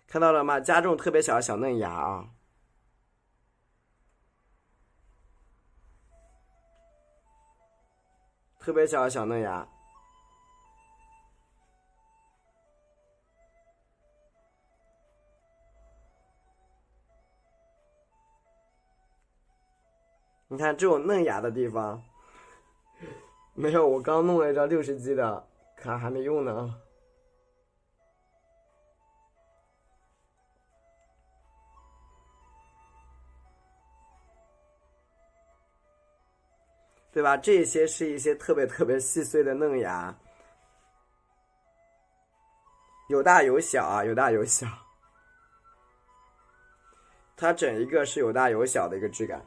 看到了吗？加这种特别小的小嫩芽啊，特别小的小嫩芽。你看这种嫩芽的地方，没有，我刚弄了一张60G 的卡还没用呢。对吧？这些是一些特别细碎的嫩芽，有大有小啊，有大有小。它整一个是有大有小的一个质感。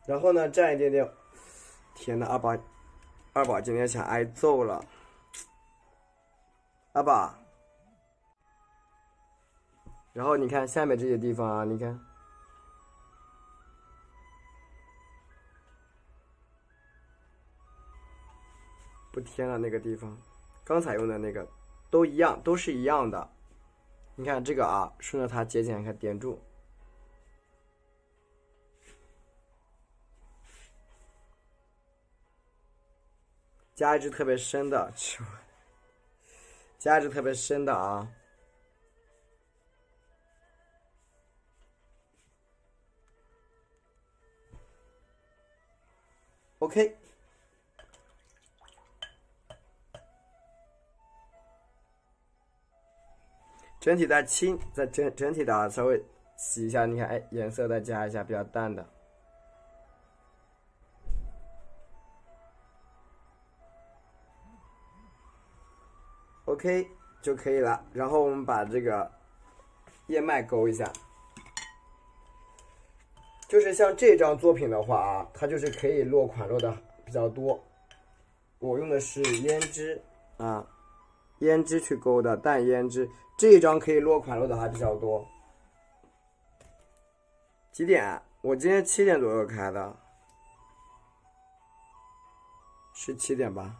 然后呢，蘸一点点。天呐，二宝今天想挨揍了。二宝。然后你看下面这些地方啊，你看，不添了那个地方，刚才用的那个都一样，都是一样的。你看这个啊，顺着它接近，看点住。加一支特别深的，加一支特别深的啊。OK， 整体再清，整体的稍微洗一下，你看，哎，颜色再加一下比较淡的。OK 就可以了。然后我们把这个叶脉勾一下。就是像这张作品的话啊，它就是可以落款落的比较多。我用的是胭脂啊，胭脂去勾的淡胭脂，这一张可以落款落的还比较多。几点？我今天7点左右开的，是7点吧？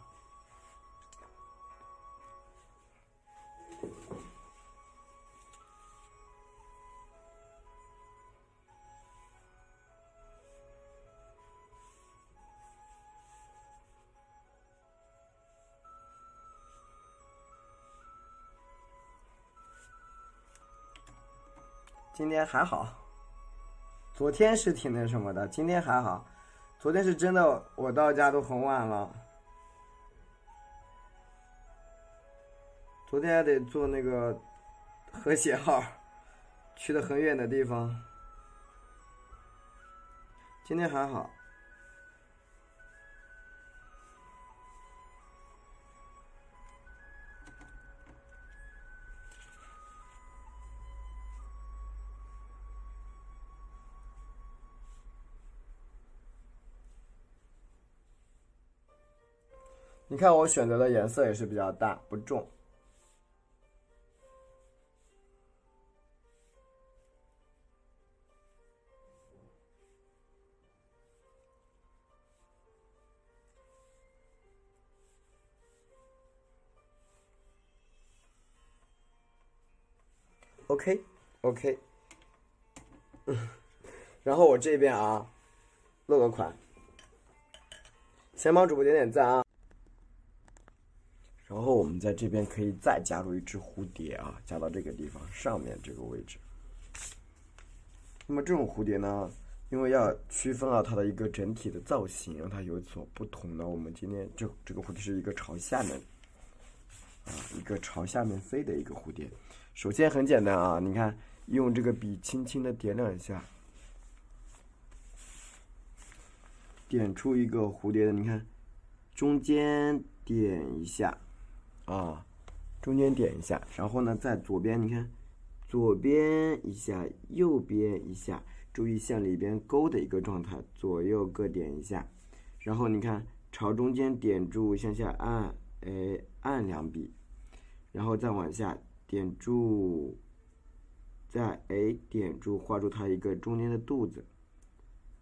今天还好，昨天是挺那什么的，今天还好。昨天是真的，我到家都很晚了。昨天还得坐那个和谐号，去的很远的地方。今天还好。你看我选择的颜色也是比较淡，不重。OK， 然后我这边啊，落个款，先帮主播点点赞啊。然后我们在这边可以再加入一只蝴蝶啊，加到这个地方上面这个位置。那么这种蝴蝶呢，因为要区分了它的一个整体的造型，让它有所不同呢，我们今天这个蝴蝶是一个朝下面啊，一个朝下面飞的一个蝴蝶。首先很简单啊，你看用这个笔轻轻的点2下，点出一个蝴蝶的，你看中间点一下啊，中间点一下，然后呢在左边，你看左边一下，右边一下，注意向里边勾的一个状态，左右各点一下，然后你看朝中间点住，向下按，按2笔，然后再往下点住，再点住，画出它一个中间的肚子，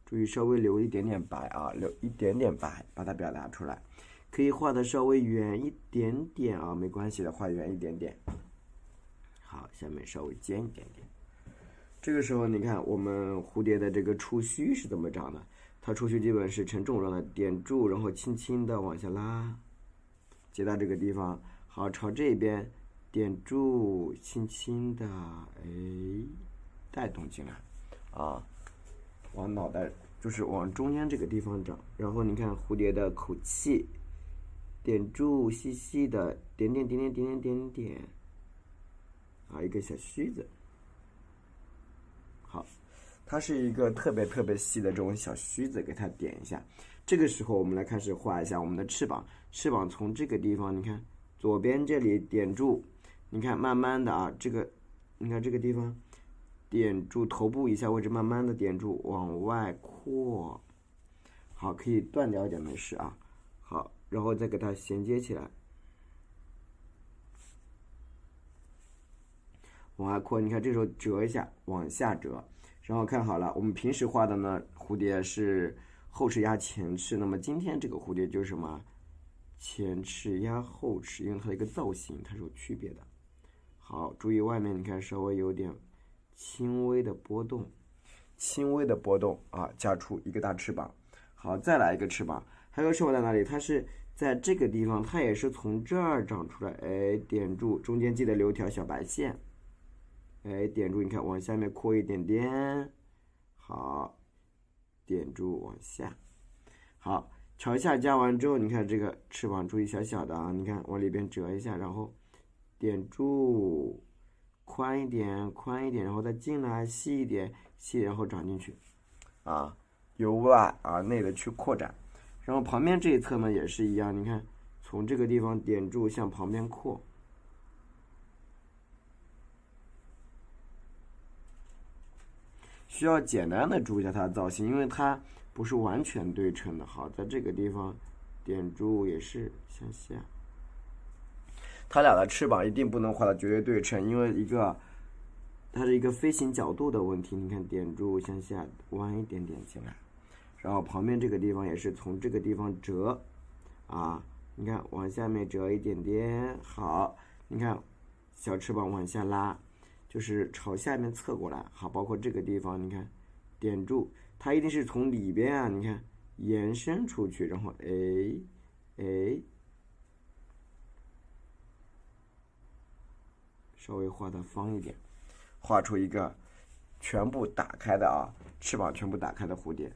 注意稍微留一点点白啊，留一点点白，把它表达出来。可以画的稍微圆一点点啊，没关系的，画圆一点点。好，下面稍微尖一点点。这个时候你看我们蝴蝶的这个触须是怎么长的？它触须基本是呈肿状的，点住，然后轻轻的往下拉，接到这个地方。好，朝这边点住，轻轻的带动进来啊，往脑袋就是往中间这个地方长。然后你看蝴蝶的口气，点住，细细的点点点点点点点点，啊，一个小须子。好，它是一个特别特别细的这种小须子，给它点一下。这个时候我们来开始画一下我们的翅膀，翅膀从这个地方，你看左边这里点住，你看慢慢的啊，这个你看这个地方点住，头部以下位置慢慢的点住，往外扩。好，可以断掉一点没事啊。好，然后再给它衔接起来，往外扩。你看这时候折一下，往下折，然后看好了，我们平时画的呢，蝴蝶是后翅压前翅，那么今天这个蝴蝶就是什么？前翅压后翅，因为它的一个造型它是有区别的。好，注意外面你看稍微有点轻微的波动，轻微的波动啊，加出一个大翅膀。好，再来一个翅膀，还有个翅膀在哪里？它是在这个地方，它也是从这儿长出来，点住，中间记得留条小白线，点住，你看往下面扩一点点，好，点住往下，好，朝下加完之后，你看这个翅膀注意小小的啊，你看往里边折一下，然后点住，宽一点，宽一点，然后再进来，细一点，细，然后长进去，啊，由外而内的去扩展。然后旁边这一侧呢也是一样，你看从这个地方点住向旁边扩，需要简单的注意一下它的造型，因为它不是完全对称的。好，在这个地方点住也是向下。它俩的翅膀一定不能画的绝对对称，因为它是一个飞行角度的问题。你看，点住向下弯一点点进来，然后旁边这个地方也是从这个地方折，啊，你看往下面折一点点。好，你看小翅膀往下拉，就是朝下面侧过来。好，包括这个地方，你看点住，它一定是从里边啊，你看延伸出去，然后稍微画的方一点，画出一个全部打开的啊，翅膀全部打开的蝴蝶。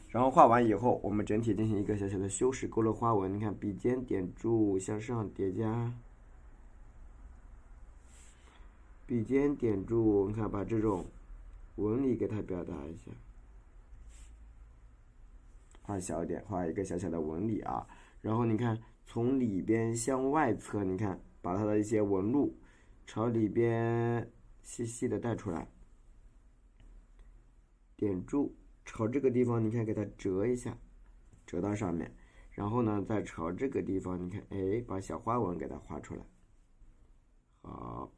然后画完以后，我们整体进行一个小小的修饰，勾勒花纹。你看笔尖点住向上叠加，笔尖点住，你看把这种纹理给它表达一下，画小一点，画一个小小的纹理啊。然后你看从里边向外侧，你看把它的一些纹路朝里边细细的带出来，点住，朝这个地方你看给它折一下，折到上面，然后呢再朝这个地方你看把小花纹给它画出来。好，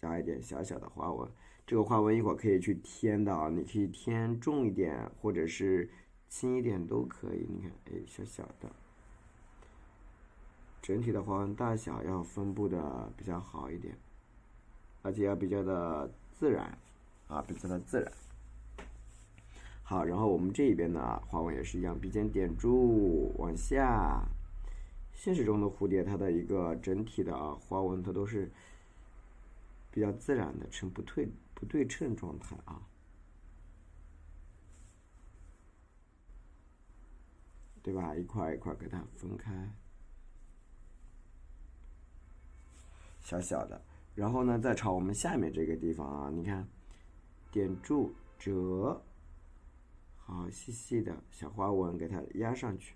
加一点小小的花纹，这个花纹一会儿可以去添的啊，你可以添重一点或者是轻一点都可以。你看小小的，整体的花纹大小要分布的比较好一点，而且要比较的自然啊，比较的自然。好，然后我们这边呢，花纹也是一样，笔尖点住往下。现实中的蝴蝶，它的一个整体的花纹，它都是比较自然的，呈不对称状态啊。对吧？一块一块给它分开，小小的。然后呢，再朝我们下面这个地方啊，你看，点住折，好细细的小花纹给它压上去。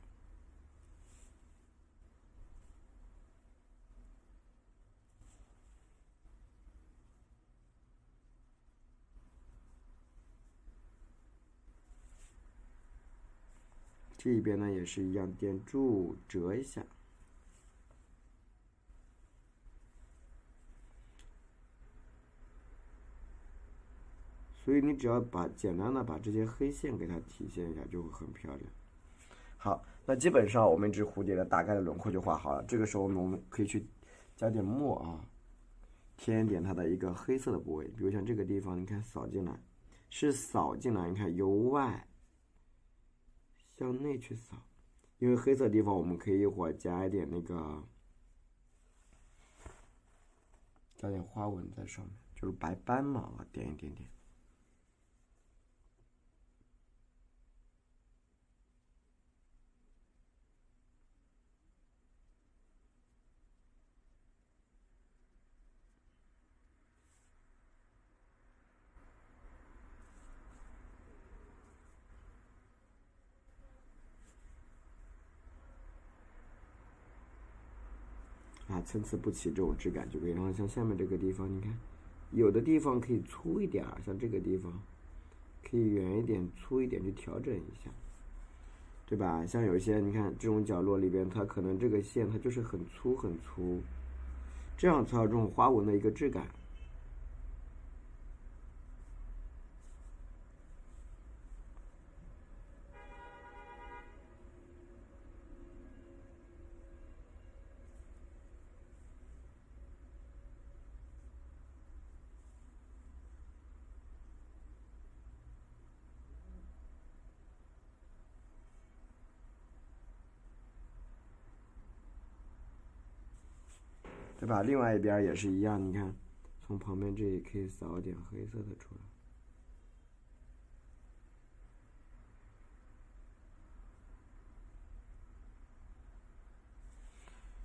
这一边呢也是一样，点住折一下。所以你只要简单的把这些黑线给它体现一下，就会很漂亮。好，那基本上我们这只蝴蝶的大概的轮廓就画好了。这个时候我们可以去加点墨啊，添一点它的一个黑色的部位，比如像这个地方，你看扫进来，是扫进来，你看由外向内去扫，因为黑色的地方我们可以一会儿加一点加点花纹在上面，就是白斑嘛，点一点点。参差不齐这种质感就可以。然后像下面这个地方，你看，有的地方可以粗一点，像这个地方可以圆一点、粗一点去调整一下，对吧？像有些你看这种角落里边，它可能这个线它就是很粗很粗，这样才有这种花纹的一个质感。对吧？另外一边也是一样，你看，从旁边这里可以扫点黑色的出来。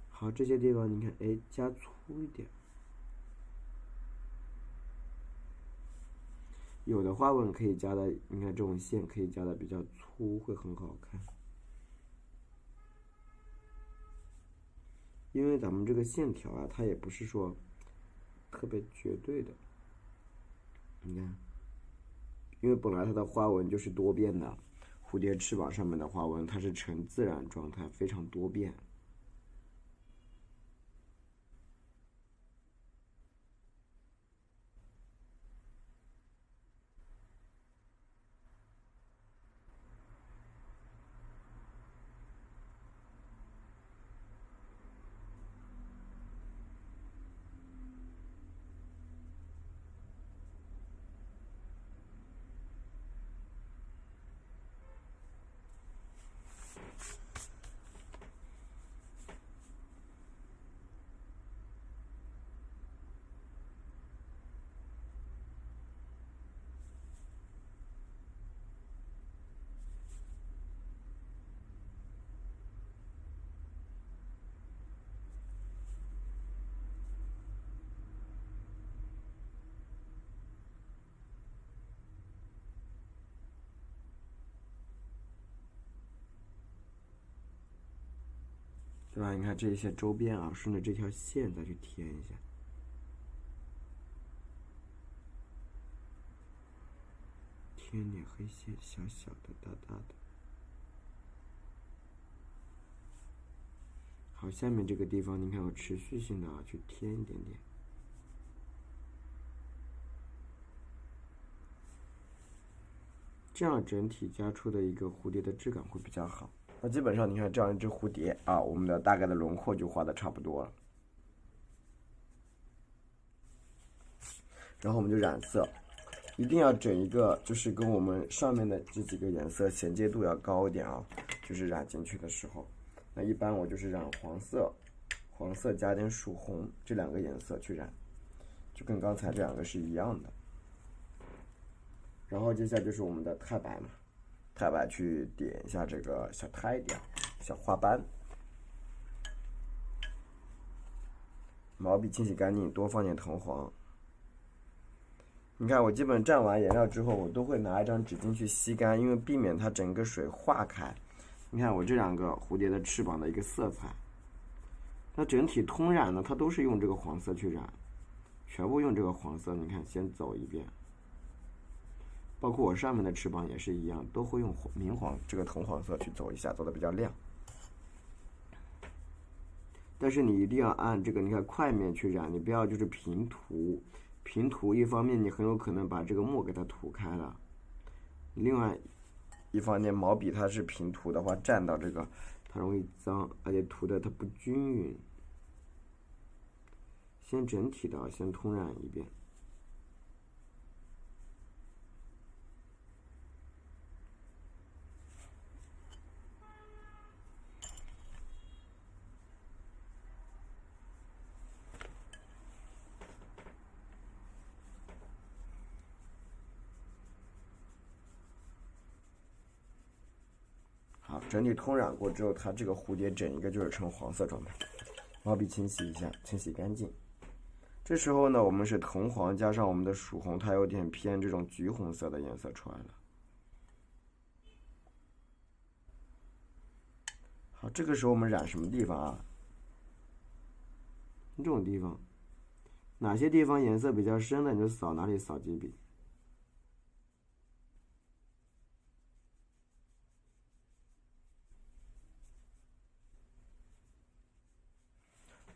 好，这些地方你看，加粗一点。有的花纹可以加的，你看这种线可以加的比较粗，会很好看。因为咱们这个线条啊，它也不是说特别绝对的。你看，因为本来它的花纹就是多变的，蝴蝶翅膀上面的花纹它是呈自然状态，非常多变。对吧？你看这一些周边啊，顺着这条线再去填一下。添点黑线，小小的、大大的。好，下面这个地方，你看我持续性的啊，去添一点点。这样整体加出的一个蝴蝶的质感会比较好。那基本上你看这样一只蝴蝶啊，我们的大概的轮廓就画的差不多了。然后我们就染色，一定要整一个就是跟我们上面的这几个颜色衔接度要高一点啊，就是染进去的时候。那一般我就是染黄色，黄色加点曙红这两个颜色去染，就跟刚才这两个是一样的。然后接下来就是我们的太白嘛，太白去点一下这个小胎点、小花斑。毛笔清洗干净，多放点藤黄。你看我基本蘸完颜料之后，我都会拿一张纸巾去吸干，因为避免它整个水化开。你看我这两个蝴蝶的翅膀的一个色彩，它整体通染呢，它都是用这个黄色去染，全部用这个黄色。你看先走一遍，包括我上面的翅膀也是一样，都会用明黄这个藤黄色去走一下，走的比较亮。但是你一定要按这个，你看块面去染，你不要就是平涂。平涂一方面你很有可能把这个墨给它涂开了，另外一方面毛笔它是平涂的话，蘸到这个它容易脏，而且涂的它不均匀。先整体的先通染一遍。好，整体通染过之后，它这个蝴蝶整一个就是呈黄色状态。毛笔清洗一下，清洗干净。这时候呢，我们是藤黄加上我们的曙红，它有点偏这种橘红色的颜色出来了。好，这个时候我们染什么地方啊？这种地方，哪些地方颜色比较深的，你就扫哪里扫几笔。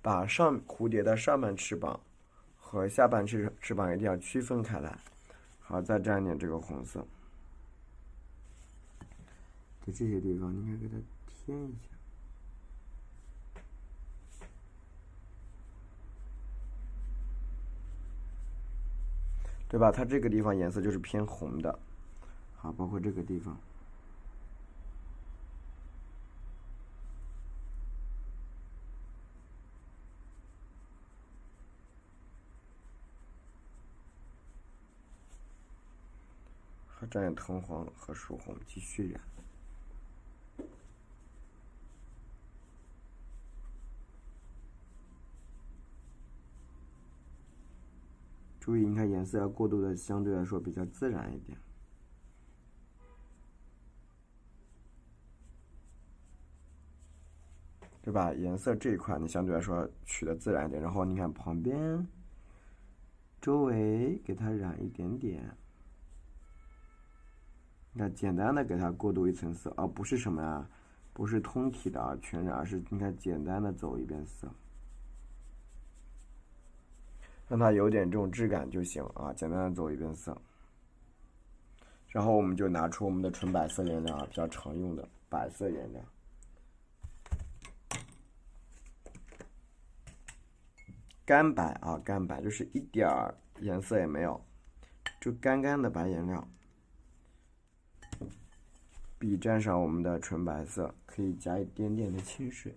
把蝴蝶的上半翅膀和下半翅膀一定要区分开来。好，再蘸点这个红色，在这些地方你应该给它添一下。对吧？它这个地方颜色就是偏红的。好，包括这个地方。和蘸点藤黄和曙红，继续染。注意，你看颜色要过渡的相对来说比较自然一点。对吧？颜色这一块你相对来说取的自然一点，然后你看旁边、周围给它染一点点。你看，简单的给它过渡一层色，而不是什么呀？不是通体的啊全染，而是你看简单的走一遍色，让它有点这种质感就行啊。简单的走一遍色，然后我们就拿出我们的纯白色颜料啊，比较常用的白色颜料。干白啊，干白就是一点颜色也没有，就干干的白颜料。笔沾上我们的纯白色，可以加一点点的清水，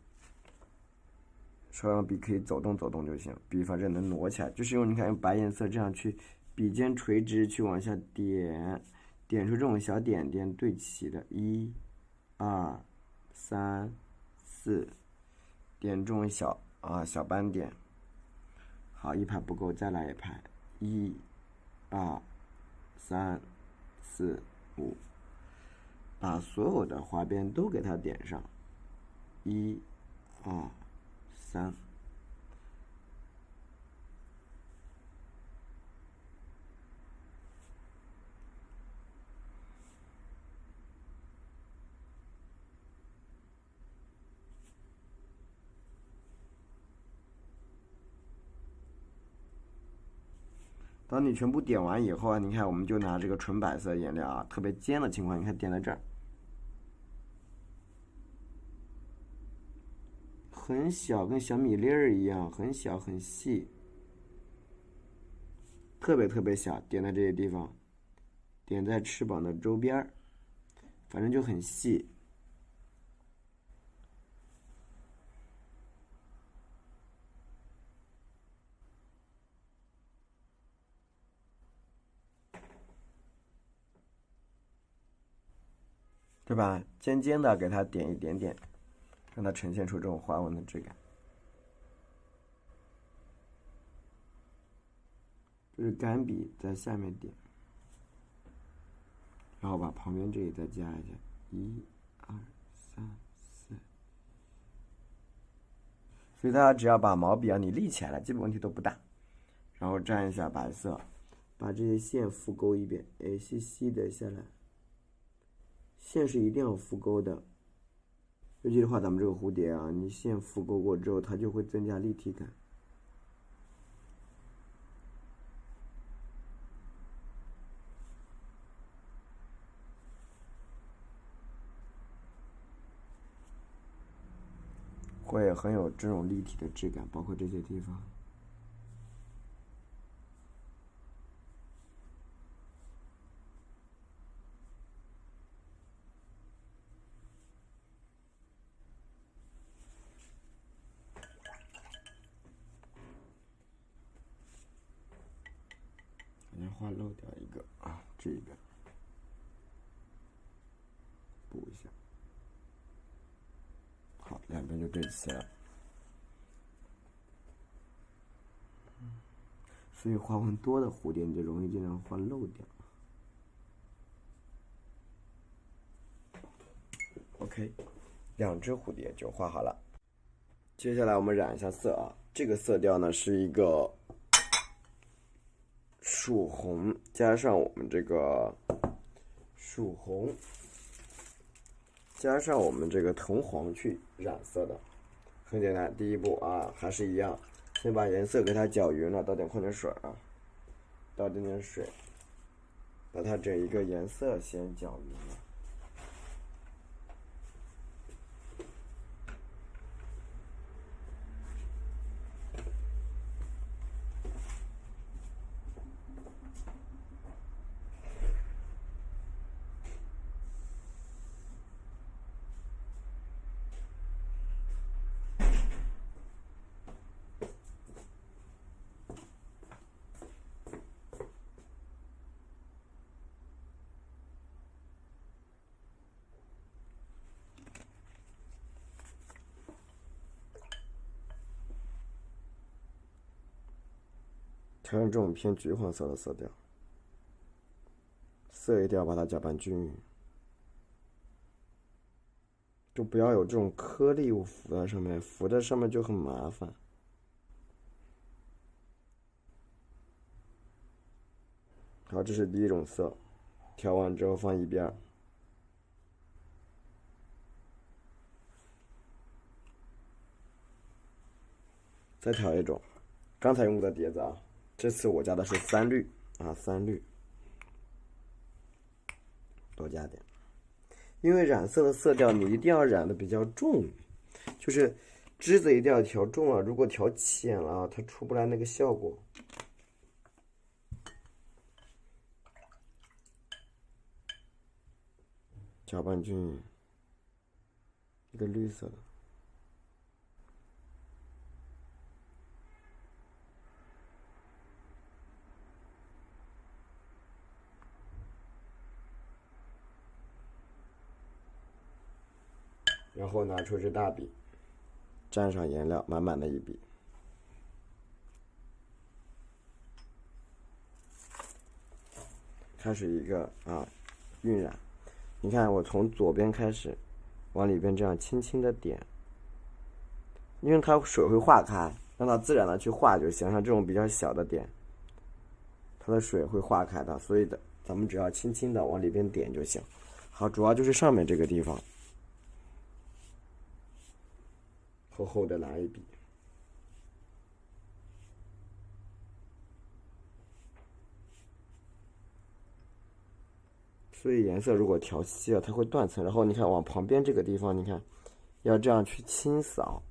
稍让笔可以走动走动就行，笔反正能挪起来，就是用你看用白颜色这样去，笔尖垂直去往下点，点出这种小点点对齐的，1、2、3、4，点这种小斑点。好，一排不够，再来一排，1、2、3、4、5，把所有的花边都给它点上，1、2、3。当你全部点完以后啊，你看我们就拿这个纯白色颜料啊，特别尖的情况，你看点在这儿，很小，跟小米粒儿一样，很小很细，特别特别小，点在这些地方，点在翅膀的周边，反正就很细。对吧？尖尖的给它点一点点，让它呈现出这种花纹的质感。这是干笔在下面点，然后把旁边这里再加一下，1、2、3、4。所以大家只要把毛笔啊你立起来了，基本问题都不大。然后蘸一下白色，把这些线复勾一遍，哎，细细的下来。线是一定要复勾的，尤其的话，咱们这个蝴蝶啊，你线复勾过之后，它就会增加立体感。会很有这种立体的质感，包括这些地方。好像画漏掉一个啊，这个补一下。好，两边就对齐了。所以花纹多的蝴蝶，你就容易经常画漏掉。OK， 两只蝴蝶就画好了。接下来我们染一下色啊，这个色调呢是一个曙红，加上我们这个曙红，加上我们这个藤黄去染色的，很简单。第一步啊，还是一样，先把颜色给它搅匀了，倒点矿泉水啊，倒点点水，把它整一个颜色先搅匀了。调用这种偏橘黄色的色调，色一定要把它搅拌均匀，就不要有这种颗粒物浮在上面，浮在上面就很麻烦。好，这是第一种色，调完之后放一边。再调一种，刚才用过的碟子啊，这次我加的是3绿啊，3绿，多加点，因为染色的色调你一定要染的比较重，就是汁子一定要调重了，如果调浅了，它出不来那个效果。搅拌均匀，一个绿色的。然后拿出支大笔，蘸上颜料，满满的一笔。开始一个晕染，你看我从左边开始，往里边这样轻轻的点，因为它水会化开，让它自然的去化就行。像这种比较小的点，它的水会化开的，所以咱们只要轻轻的往里边点就行。好，主要就是上面这个地方，厚厚的拿一笔。所以颜色如果调稀了，它会断层。然后你看往旁边这个地方，你看要这样去清扫，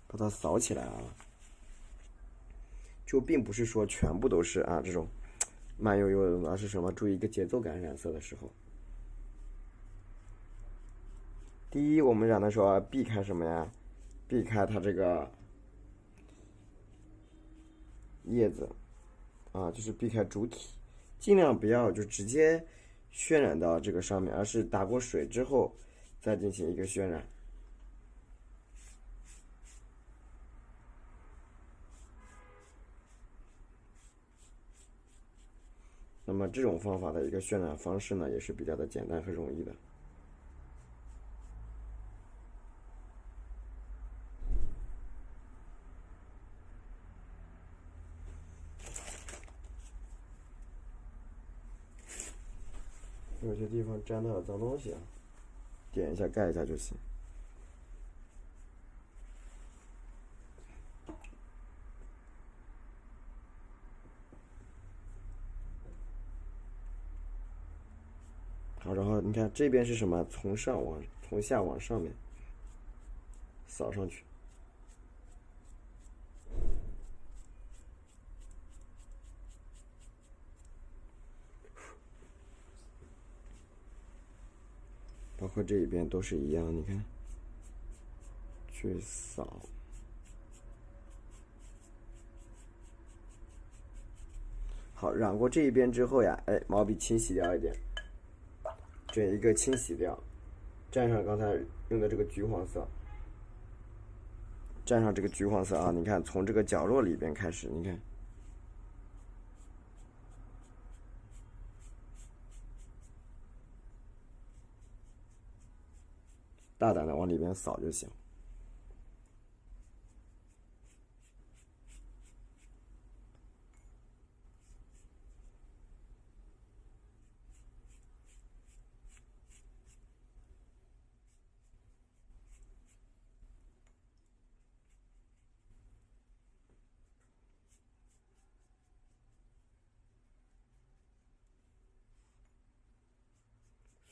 把它扫起来啊。就并不是说全部都是这种慢悠悠的，而是什么？注意一个节奏感染色的时候。第一，我们染的时候避开什么呀？避开它这个叶子就是避开主体，尽量不要就直接渲染到这个上面，而是打过水之后再进行一个渲染。那么这种方法的一个渲染方式呢，也是比较的简单和容易的。有些地方沾到了脏东西点一下盖一下就行。好，然后你看这边是什么？从下往上面扫上去。包括这一边都是一样，你看，去扫。好，染过这一边之后呀，毛笔清洗掉一点，整一个清洗掉，蘸上刚才用的这个橘黄色，蘸上这个橘黄色你看从这个角落里边开始，你看。大胆的往里边扫就行。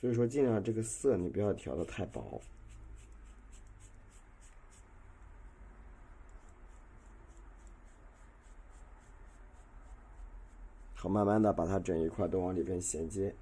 所以说，尽量这个色你不要调的太薄。好，慢慢的把它整一块都往里边衔接。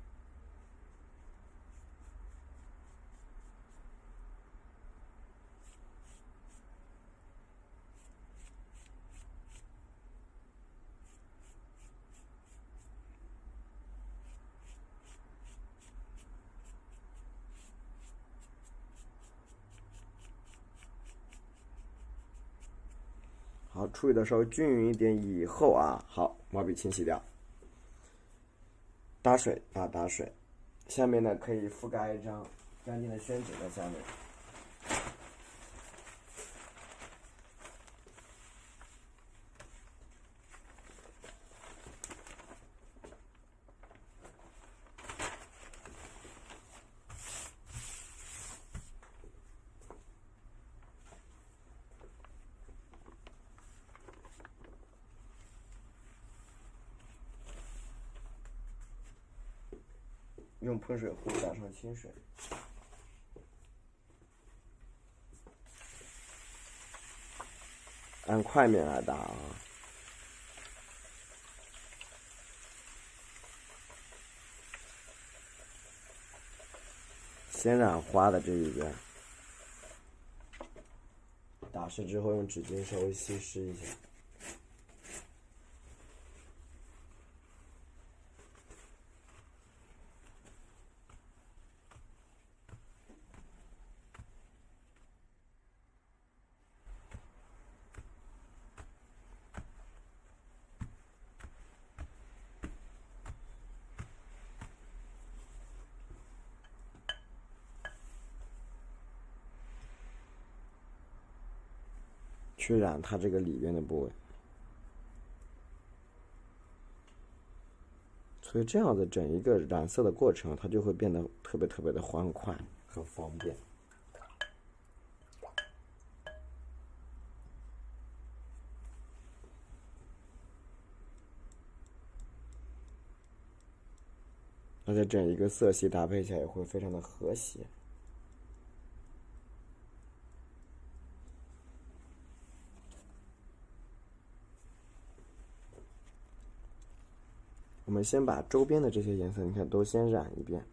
好，处理的稍微均匀一点以后好，毛笔清洗掉，打水打水，下面呢可以覆盖一张干净的宣纸在下面。用喷水壶打上清水。按块面来打啊。先染花的这一边，打湿之后用纸巾稍微稀释一下。去染它这个里边的部位，所以这样子整一个染色的过程，它就会变得特别特别的欢快，很方便。而且整一个色系搭配起来也会非常的和谐。我们先把周边的这些颜色，你看都先染一遍。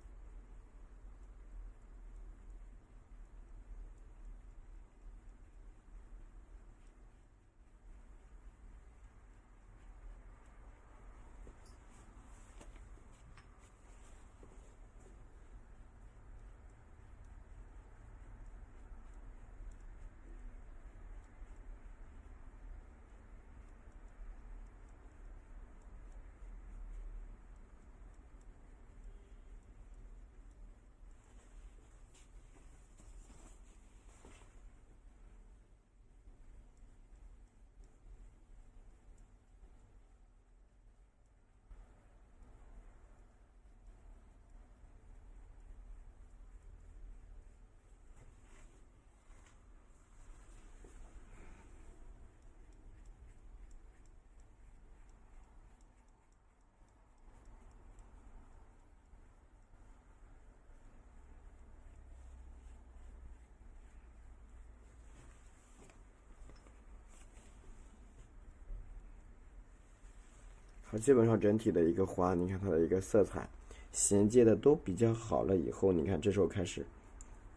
好，基本上整体的一个花，你看它的一个色彩衔接的都比较好了以后，你看这时候开始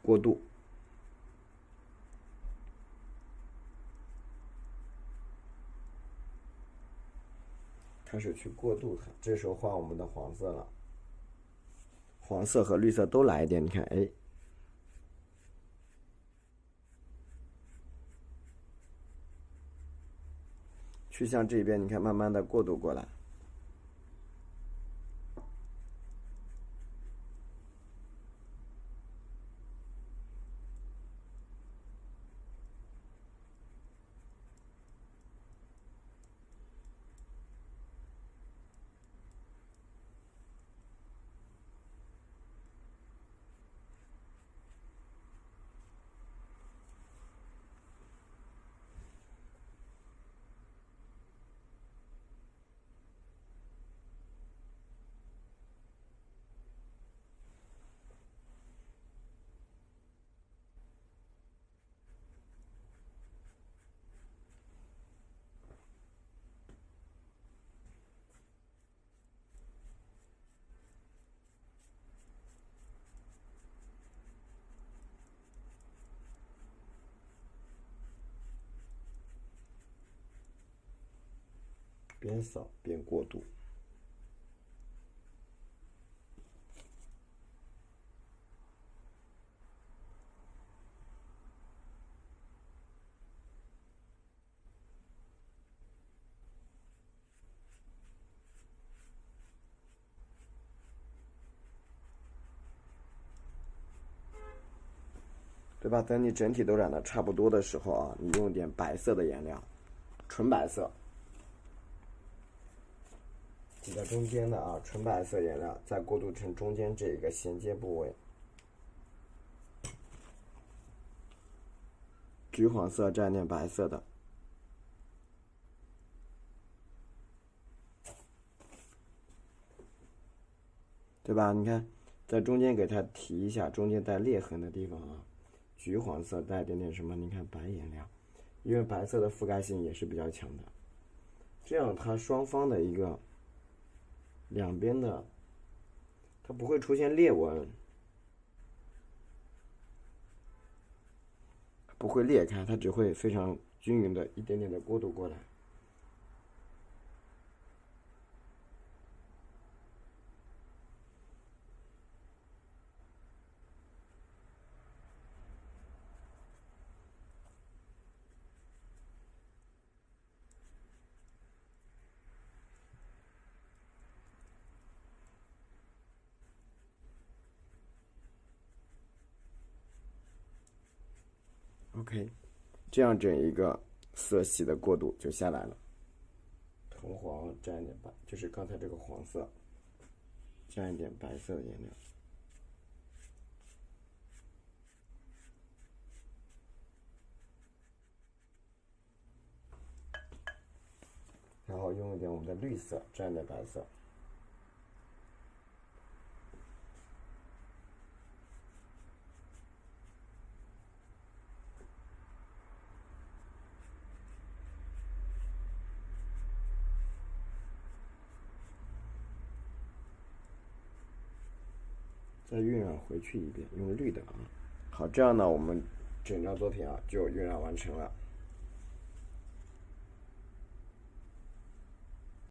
过渡，开始去过渡它。这时候换我们的黄色了，黄色和绿色都来一点，你看，哎，去向这边，你看慢慢的过渡过来。边扫边过渡。对吧？等你整体都染的差不多的时候啊，你用点白色的颜料，纯白色，挤在中间的啊，纯白色颜料，再过渡成中间这一个衔接部位。橘黄色蘸点白色的，对吧？你看在中间给它提一下，中间带裂痕的地方啊，橘黄色带一点点什么？你看白颜料，因为白色的覆盖性也是比较强的，这样它双方的一个两边的，它不会出现裂纹，不会裂开，它只会非常均匀的一点点的过渡过来。OK， 这样整一个色系的过渡就下来了。铜黄沾一点白，就是刚才这个黄色，沾一点白色的颜料。然后用一点我们的绿色，沾一点白色。再晕染回去一遍，用绿的啊。好，这样呢，我们整张作品啊就晕染完成了。